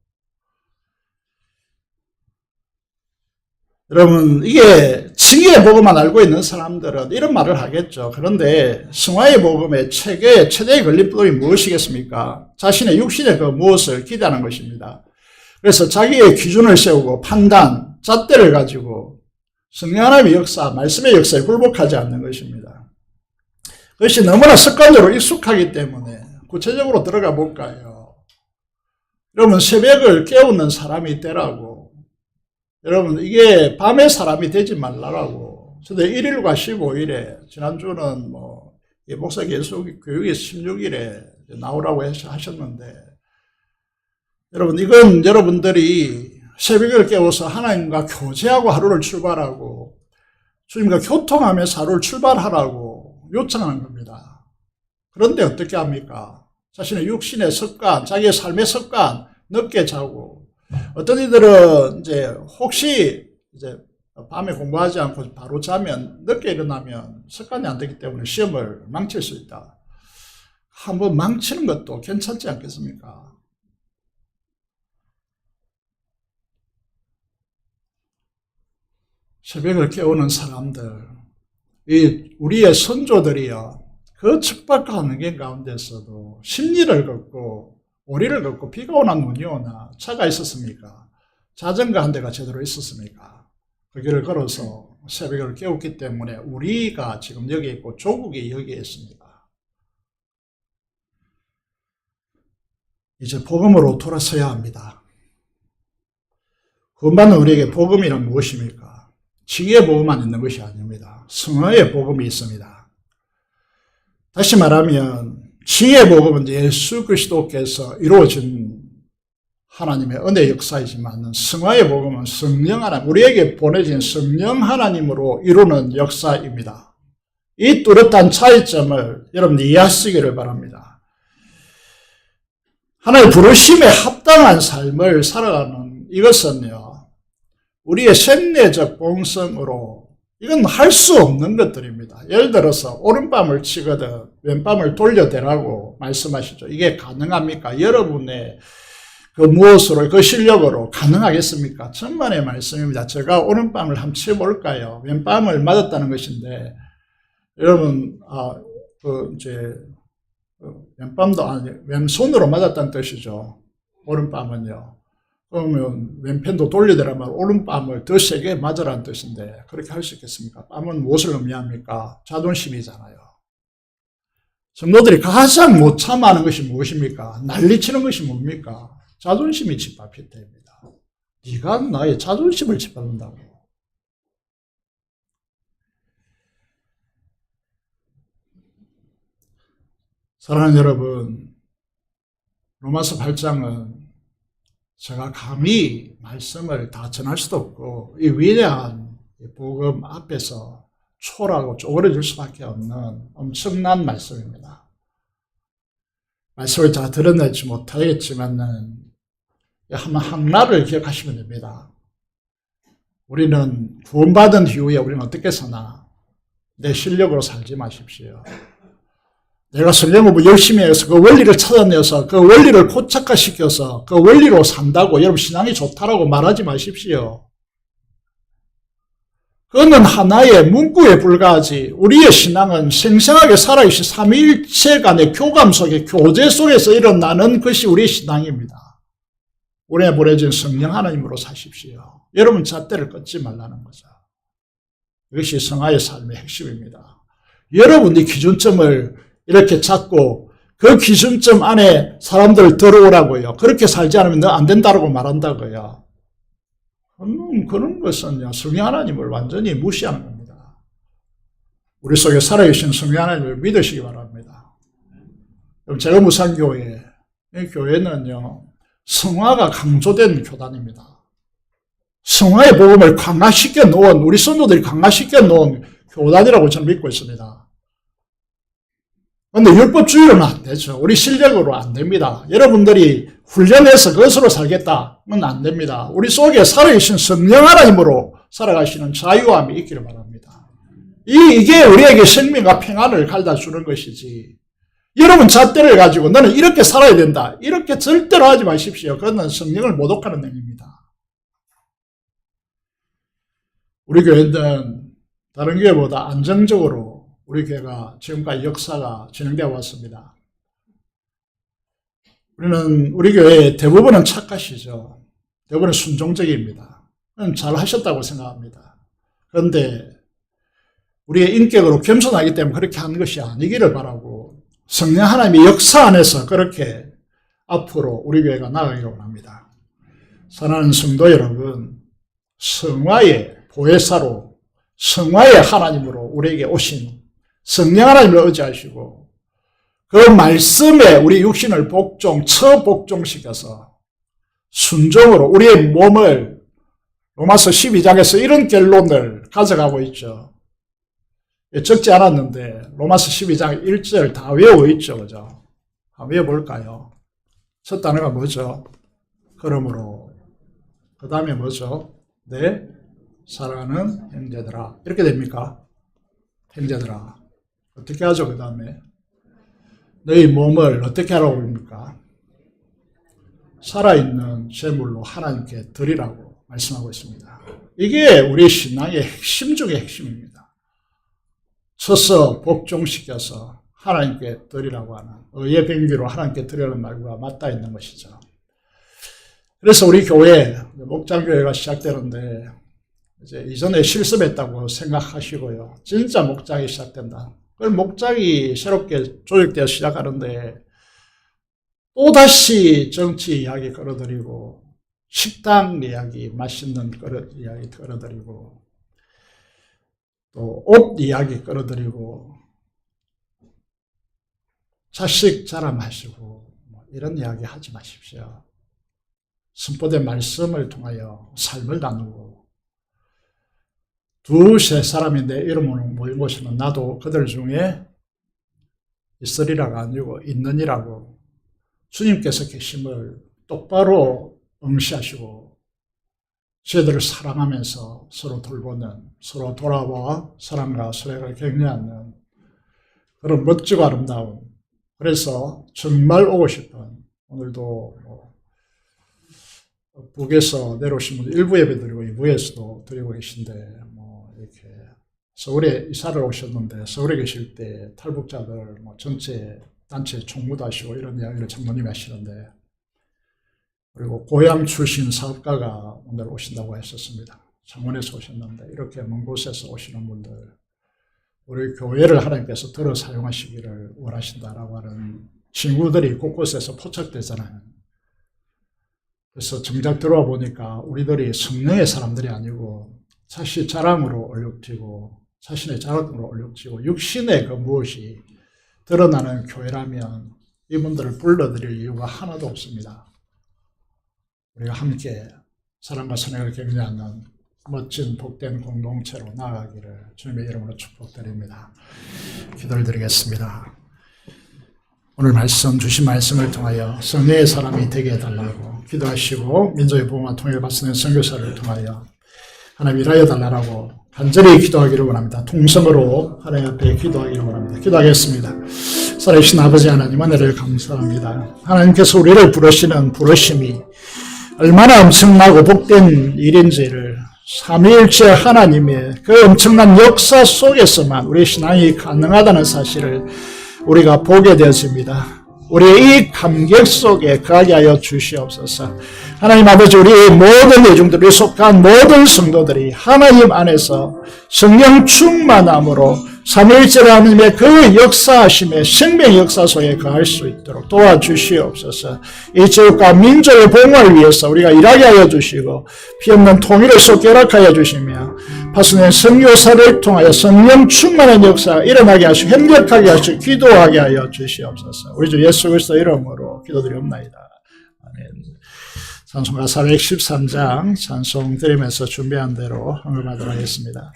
여러분, 이게 징의의 복음만 알고 있는 사람들은 이런 말을 하겠죠. 그런데 성화의 복음의 최대의 걸림돌이 무엇이겠습니까? 자신의 육신의 그 무엇을 기대하는 것입니다. 그래서 자기의 기준을 세우고 판단, 잣대를 가지고 성령 하나님의 역사, 말씀의 역사에 굴복하지 않는 것입니다. 그것이 너무나 습관적으로 익숙하기 때문에 구체적으로 들어가 볼까요? 여러분, 새벽을 깨우는 사람이 되라고. 여러분, 이게 밤의 사람이 되지 말라라고. 저도 1일과 15일에, 지난주는 목사 계속 교육에 16일에 나오라고 하셨는데, 여러분, 이건 여러분들이 새벽을 깨워서 하나님과 교제하고 하루를 출발하고, 주님과 교통하면서 하루를 출발하라고 요청하는 겁니다. 그런데 어떻게 합니까? 자신의 육신의 습관, 자기의 삶의 습관, 늦게 자고, 어떤 이들은 이제 혹시 이제 밤에 공부하지 않고 바로 자면 늦게 일어나면 습관이 안 되기 때문에 시험을 망칠 수 있다. 한번 망치는 것도 괜찮지 않겠습니까? 새벽을 깨우는 사람들, 우리의 선조들이요, 그 척박한 환경 가운데서도 심리를 걷고 오리를 걷고 비가 오나 눈이 오나 차가 있었습니까? 자전거 한 대가 제대로 있었습니까? 그 길을 걸어서 새벽을 깨웠기 때문에 우리가 지금 여기 있고 조국이 여기에 있습니다. 이제 복음으로 돌아서야 합니다. 구원받는 우리에게 복음이란 무엇입니까? 징의의 복음만 있는 것이 아닙니다. 성화의 복음이 있습니다. 다시 말하면 징의의 복음은 예수 그리스도께서 이루어진 하나님의 은혜 역사이지만 성화의 복음은 성령 하나님, 우리에게 보내진 성령 하나님으로 이루는 역사입니다. 이 뚜렷한 차이점을 여러분 이해하시기를 바랍니다. 하나님의 부르심에 합당한 삶을 살아가는 이것은요, 우리의 생내적 본성으로 이건 할 수 없는 것들입니다. 예를 들어서 오른밤을 치거든 왼밤을 돌려대라고 말씀하시죠. 이게 가능합니까? 여러분의 그 무엇으로, 그 실력으로 가능하겠습니까? 천만의 말씀입니다. 제가 오른밤을 한번 쳐볼까요? 왼밤을 맞았다는 것인데, 여러분, 왼밤도 아니, 왼손으로 맞았다는 뜻이죠. 오른밤은요. 그러면 왼편도 돌려대라면 오른밤을 더 세게 맞으라는 뜻인데 그렇게 할 수 있겠습니까? 뺨은 무엇을 의미합니까? 자존심이잖아요. 성도들이 가장 못 참아하는 것이 무엇입니까? 난리치는 것이 뭡니까? 자존심이 짓밟힐 때입니다. 네가 나의 자존심을 짓밟는다고. 사랑하는 여러분, 로마서 8장은 제가 감히 말씀을 다 전할 수도 없고 이 위대한 복음 앞에서 초라하고 쪼그려질 수밖에 없는 엄청난 말씀입니다. 말씀을 다 드러내지 못하겠지만은 한번 항라를 기억하시면 됩니다. 우리는 구원받은 이후에 우리는 어떻게 사나? 내 실력으로 살지 마십시오. 내가 성경 공부 열심히 해서 그 원리를 찾아내서 그 원리를 고착화시켜서 그 원리로 산다고 여러분 신앙이 좋다라고 말하지 마십시오. 그거는 하나의 문구에 불과하지 우리의 신앙은 생생하게 살아계신 삼위일체 간의 교감 속에 교제 속에서 일어나는 것이 우리의 신앙입니다. 우리에 보내진 성령 하나님으로 사십시오. 여러분 잣대를 끊지 말라는 거죠. 이것이 성화의 삶의 핵심입니다. 여러분이 기준점을 이렇게 찾고 그 기준점 안에 사람들 들어오라고요. 그렇게 살지 않으면 너 안 된다고 말한다고요. 그런 것은 성령 하나님을 완전히 무시하는 겁니다. 우리 속에 살아계신 성령 하나님을 믿으시기 바랍니다. 제가 무산교회, 이 교회는요, 성화가 강조된 교단입니다. 성화의 복음을 강화시켜 놓은, 우리 성도들이 강화시켜 놓은 교단이라고 저는 믿고 있습니다. 그런데 율법주의로는 안 되죠. 우리 실력으로 안 됩니다. 여러분들이 훈련해서 그것으로 살겠다는 안 됩니다. 우리 속에 살아계신 성령 하나님으로 살아가시는 자유함이 있기를 바랍니다. 이게 우리에게 생명과 평안을 가져다 주는 것이지. 여러분 잣대를 가지고 너는 이렇게 살아야 된다. 이렇게 절대로 하지 마십시오. 그건 성령을 모독하는 행위입니다. 우리 교회는 다른 교회보다 안정적으로 우리 교회가 지금까지 역사가 진행되어 왔습니다. 우리 교회의 대부분은 착하시죠. 대부분은 순종적입니다. 잘 하셨다고 생각합니다. 그런데 우리의 인격으로 겸손하기 때문에 그렇게 하는 것이 아니기를 바라고 성령 하나님의 역사 안에서 그렇게 앞으로 우리 교회가 나아가기를 원합니다. 사랑하는 성도 여러분, 성화의 보혜사로 성화의 하나님으로 우리에게 오신 성령 하나님을 의지하시고 그 말씀에 우리 육신을 처복종시켜서 순종으로 우리의 몸을 로마서 12장에서 이런 결론을 가져가고 있죠. 적지 않았는데 로마서 12장 1절 다 외우고 있죠. 그죠? 한번 외워볼까요? 첫 단어가 뭐죠? 그러므로 그 다음에 뭐죠? 네, 사랑하는 형제들아. 이렇게 됩니까? 형제들아. 어떻게 하죠? 그 다음에 너희 몸을 어떻게 하라고 합니까? 살아있는 제물로 하나님께 드리라고 말씀하고 있습니다. 이게 우리 신앙의 핵심 중의 핵심입니다. 서서 복종시켜서 하나님께 드리라고 하는 의의 병기로 하나님께 드리라는 말과 맞닿아 있는 것이죠. 그래서 우리 교회, 목장교회가 시작되는데 이제 이전에 실습했다고 생각하시고요. 진짜 목장이 시작된다. 그 목장이 새롭게 조직되어 시작하는데 또다시 정치 이야기 끌어들이고 식당 이야기, 맛있는 이야기 끌어들이고 또 옷 이야기 끌어들이고 자식 자랑하시고 이런 이야기 하지 마십시오. 선포된 말씀을 통하여 삶을 나누고 두세 사람이 내 이름으로 모인 곳에는 나도 그들 중에 있으리라가 아니고 있느니라고 주님께서 계심을 똑바로 응시하시고 저희들을 사랑하면서 서로 돌보는, 서로 돌아와 사랑과 소외를 격려하는 그런 멋지고 아름다운, 그래서 정말 오고 싶은, 오늘도 북에서 내려오신 분들 일부 예배 드리고 2부에서도 드리고 계신데 이렇게 서울에 이사를 오셨는데 서울에 계실 때 탈북자들 전체 단체 총무도 하시고 이런 이야기를 장로님이 하시는데, 그리고 고향 출신 사업가가 오늘 오신다고 했었습니다. 창원에서 오셨는데 이렇게 먼 곳에서 오시는 분들, 우리 교회를 하나님께서 들어 사용하시기를 원하신다라고 하는 친구들이 곳곳에서 포착되잖아요. 그래서 정작 들어와 보니까 우리들이 성령의 사람들이 아니고 자신 자랑으로 얼룩지고 자신의 자랑으로 얼룩지고 육신의 그 무엇이 드러나는 교회라면 이분들을 불러드릴 이유가 하나도 없습니다. 우리가 함께 사랑과 선행을 격려하는 멋진 복된 공동체로 나아가기를 주님의 이름으로 축복드립니다. 기도를 드리겠습니다. 오늘 말씀 주신 말씀을 통하여 성령의 사람이 되게 해달라고 기도하시고 민족의 복음과 통일을 받는 선교사를 통하여 하나님 일하여 달라고 간절히 기도하기를 원합니다. 통성으로 하나님 앞에 기도하기를 원합니다. 기도하겠습니다. 살아계신 아버지 하나님, 은혜를 감사합니다. 하나님께서 우리를 부르시는 부르심이 얼마나 엄청나고 복된 일인지를 삼위일체 하나님의 그 엄청난 역사 속에서만 우리 신앙이 가능하다는 사실을 우리가 보게 되었습니다. 우리의 이 감격 속에 거하게 하여 주시옵소서. 하나님 아버지, 우리의 모든 대중들이 속한 모든 성도들이 하나님 안에서 성령 충만함으로 삼위일체 하나님의 그 역사하심의 생명 역사 속에 거할 수 있도록 도와주시옵소서. 이 지역과 민족의 복음을 위해서 우리가 일하게 하여 주시고 피 없는 통일을 속결합하여 주시며 파수된 선교사를 통하여 성령 충만한 역사가 일어나게 하시고 행복하게 하시고 기도하게 하여 주시옵소서. 우리 주 예수 그리스도 이름으로 기도드리옵나이다. 아멘. 찬송가 413장 찬송 드리면서 준비한 대로 헌금하도록 하겠습니다.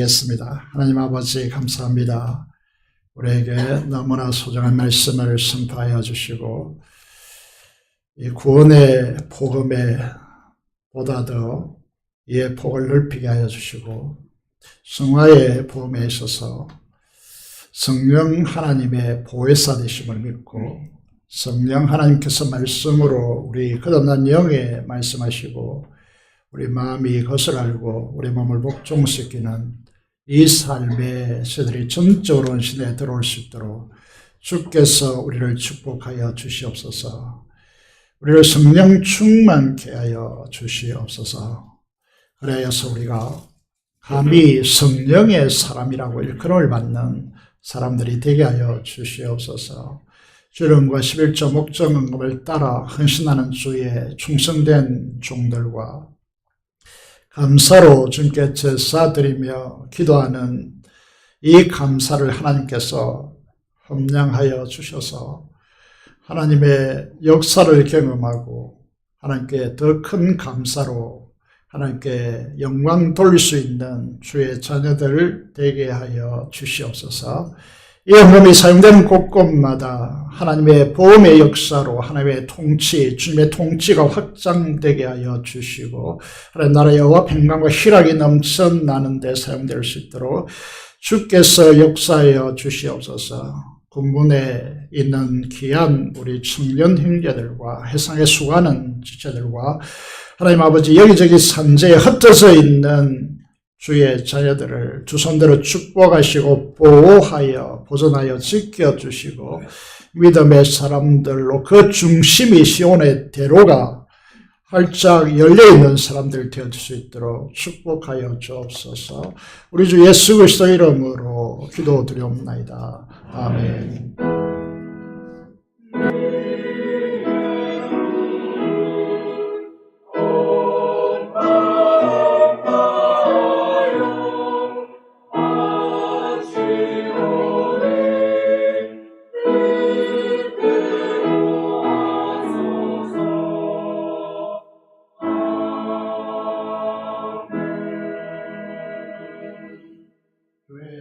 드리겠습니다. 하나님 아버지 감사합니다. 우리에게 너무나 소중한 말씀을 선포하여 주시고 이 구원의 복음에 보다 더 이의 폭을 넓히게 하여 주시고 성화의 복음에 있어서 성령 하나님의 보혜사 되심을 믿고 성령 하나님께서 말씀으로 우리 거듭난 영에 말씀하시고 우리 마음이 그것을 알고 우리 몸을 복종시키는 이 삶의 세들이 전적으로 은신에 들어올 수 있도록 주께서 우리를 축복하여 주시옵소서. 우리를 성령 충만케 하여 주시옵소서. 그래서 우리가 감히 성령의 사람이라고 일컬음을 받는 사람들이 되게 하여 주시옵소서. 주름과 11조 목적응금을 따라 헌신하는 주의 충성된 종들과 감사로 주님께 제사 드리며 기도하는 이 감사를 하나님께서 함량하여 주셔서 하나님의 역사를 경험하고 하나님께 더 큰 감사로 하나님께 영광 돌릴 수 있는 주의 자녀들 되게 하여 주시옵소서. 이 헌금이 사용되는 곳곳마다 하나님의 보험의 역사로 하나님의 통치, 주님의 통치가 확장되게 하여 주시고 하나님 나라의 여호와 평강과 희락이 넘쳐나는 데 사용될 수 있도록 주께서 역사하여 주시옵소서. 군문에 있는 귀한 우리 청년 형제들과 해상에 수고하는 지체들과 하나님 아버지 여기저기 산재에 흩어져 있는 주의 자녀들을 두 손대로 축복하시고 보호하여 보존하여 지켜주시고 믿음의 사람들로 그 중심이 시온의 대로가 활짝 열려있는 사람들 되어줄 수 있도록 축복하여 주옵소서. 우리 주 예수 그리스도 이름으로 기도드리옵나이다. 아멘.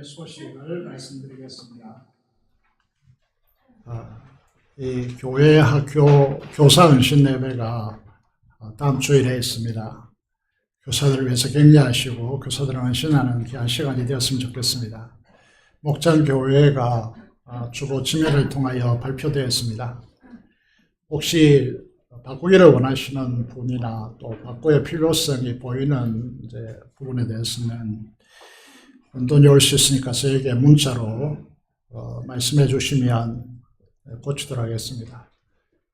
소식을 말씀드리겠습니다. 이 교회 학교 교사 은신 예배가 다음 주일에 있습니다. 교사들을 위해서 격려하시고 교사들을 은신하는 귀한 시간이 되었으면 좋겠습니다. 목장교회가 주보 지명을 통하여 발표되었습니다. 혹시 바꾸기를 원하시는 분이나 또 바꾸의 필요성이 보이는 부분에 대해서는 혼돈이 올 수 있으니까 저에게 문자로 말씀해 주시면 고치도록 하겠습니다.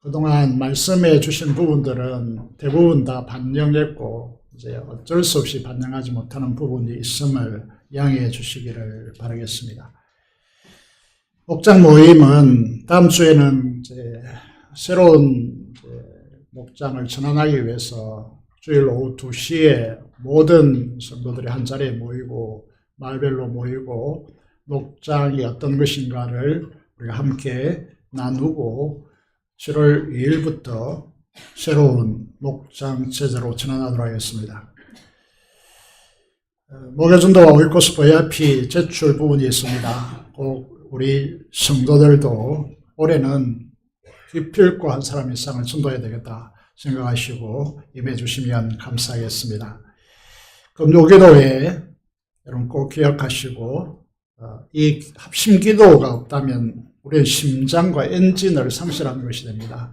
그동안 말씀해 주신 부분들은 대부분 다 반영했고 이제 어쩔 수 없이 반영하지 못하는 부분이 있음을 양해해 주시기를 바라겠습니다. 목장 모임은 다음 주에는 이제 새로운 목장을 전환하기 위해서 주일 오후 2시에 모든 성도들이 한 자리에 모이고 마을별로 모이고 목장이 어떤 것인가를 우리가 함께 나누고 7월 2일부터 새로운 목장 체제로 전환하도록 하겠습니다. 목요전도와 오이코스 VIP 제출 부분이 있습니다. 꼭 우리 성도들도 올해는 기필코 한 사람 이상을 전도해야 되겠다 생각하시고 임해 주시면 감사하겠습니다. 금요기도회 여러분 꼭 기억하시고 이 합심기도가 없다면 우리의 심장과 엔진을 상실하는 것이 됩니다.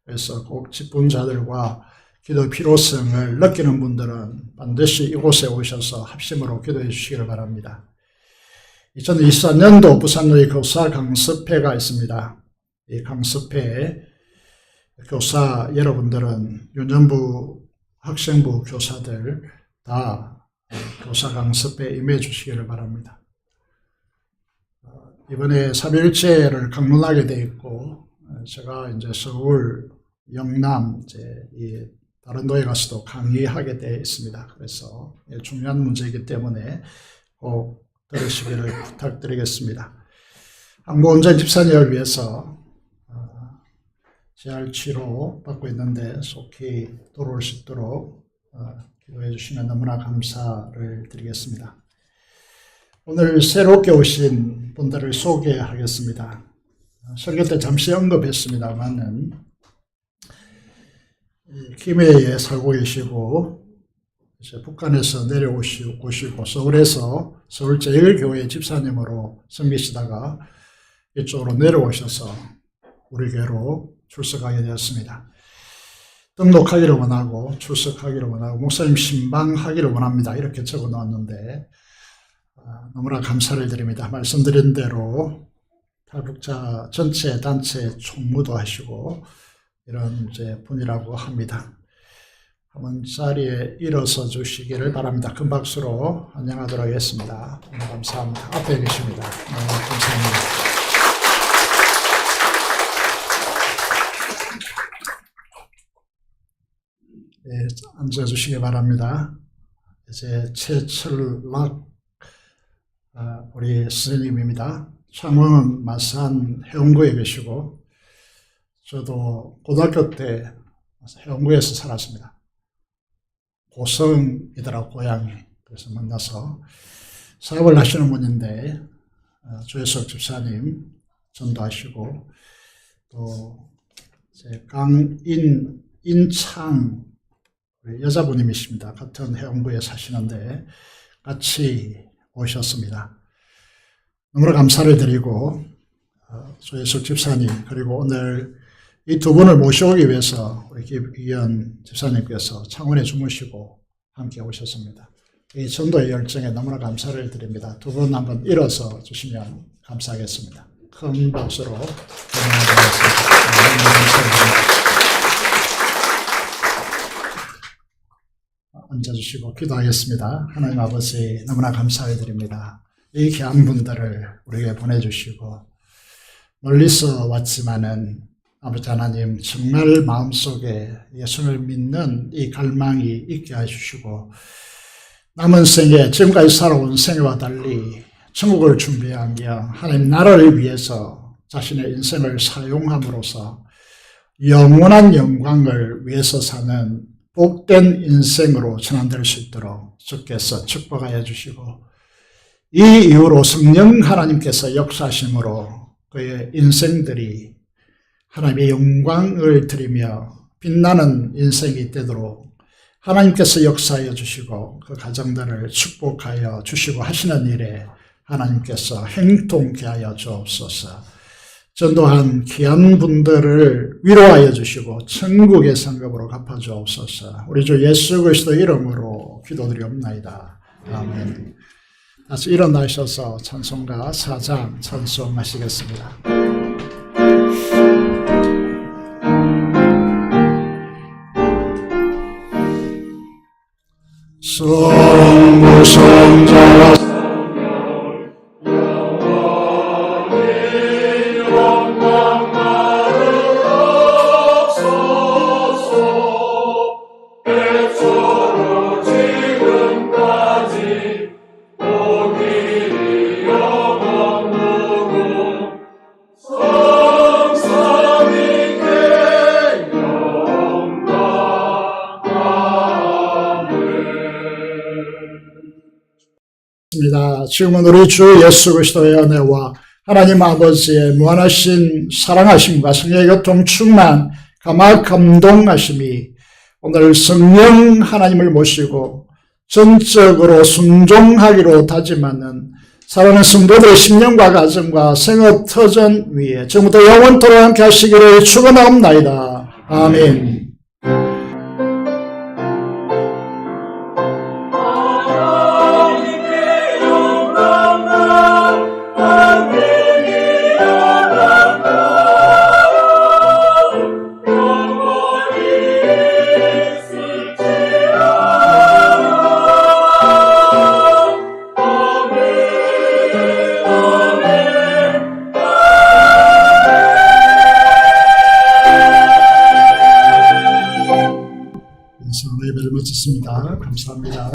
그래서 꼭 직분자들과 기도 필요성을 느끼는 분들은 반드시 이곳에 오셔서 합심으로 기도해 주시기를 바랍니다. 2024년도 부산의 교사 강습회가 있습니다. 이 강습회 교사 여러분들은 유년부 학생부 교사들 다 교사 강습회에 임해 주시기를 바랍니다. 이번에 3일째를 강론하게 되어 있고 제가 이제 서울, 영남 이 다른 도에 가서도 강의하게 되어 있습니다. 그래서 중요한 문제이기 때문에 꼭 들으시기를 부탁드리겠습니다. 항보운전 집사님을 위해서 재활 치료 받고 있는데 속히 돌아올 수 있도록 기도해 주시면 너무나 감사를 드리겠습니다. 오늘 새롭게 오신 분들을 소개하겠습니다. 설교 때 잠시 언급했습니다만은 김해에 살고 계시고 이제 북한에서 내려오시고 서울에서 서울제일교회 집사님으로 섬기시다가 이쪽으로 내려오셔서 우리 교회로 출석하게 되었습니다. 등록하기를 원하고 출석하기를 원하고 목사님 신방하기를 원합니다. 이렇게 적어 놓았는데 너무나 감사를 드립니다. 말씀드린 대로 탈북자 전체 단체 총무도 하시고 이런 이제 분이라고 합니다. 한번 자리에 일어서 주시기를 바랍니다. 큰 박수로 환영하도록 하겠습니다. 감사합니다. 앞에 계십니다. 감사합니다. 네, 앉아주시기 바랍니다. 이제 최철락 우리 선생님입니다. 창원 마산 해운구에 계시고 저도 고등학교 때 해운구에서 살았습니다. 고성이더라고 고향이. 그래서 만나서 사업을 하시는 분인데 조혜석 집사님 전도하시고 또 인창 여자분님이십니다. 같은 해운구에 사시는데 같이 오셨습니다. 너무나 감사를 드리고 조혜석 집사님 그리고 오늘 이 두 분을 모셔오기 위해서 우리 김기현 집사님께서 창원에 주무시고 함께 오셨습니다. 이 전도의 열정에 너무나 감사를 드립니다. 두 분 한번 일어서 주시면 감사하겠습니다. 큰 박수로 감사드립니다. 앉아주시고 기도하겠습니다. 하나님 아버지 너무나 감사해 드립니다. 이 귀한 분들을 우리에게 보내주시고 멀리서 왔지만은 아버지 하나님 정말 마음속에 예수를 믿는 이 갈망이 있게 해주시고 남은 생에 지금까지 살아온 생애와 달리 천국을 준비하며 하나님 나라를 위해서 자신의 인생을 사용함으로써 영원한 영광을 위해서 사는 복된 인생으로 전환될 수 있도록 주께서 축복하여 주시고 이 이후로 성령 하나님께서 역사하심으로 그의 인생들이 하나님의 영광을 드리며 빛나는 인생이 되도록 하나님께서 역사하여 주시고 그 가정들을 축복하여 주시고 하시는 일에 하나님께서 행동케 하여 주옵소서. 전도한 귀한 분들을 위로하여 주시고 천국의 상급으로 갚아주옵소서. 우리 주 예수 그리스도 이름으로 기도드리옵나이다. 아멘. 다시 일어나셔서 찬송가 4장 찬송하시겠습니다. 성부성자와 지금은 우리 주 예수 그리스도의 은혜와 하나님 아버지의 무한하신 사랑하심과 성령의 교통 충만 감화 감동하심이 오늘 성령 하나님을 모시고 전적으로 순종하기로 다짐하는 사랑하는 성도들의 심령과 가정과 생업 터전 위에 지금부터 영원토록 함께 하시기를 축원하옵나이다. 아멘. 예배를 마쳤습니다. 감사합니다.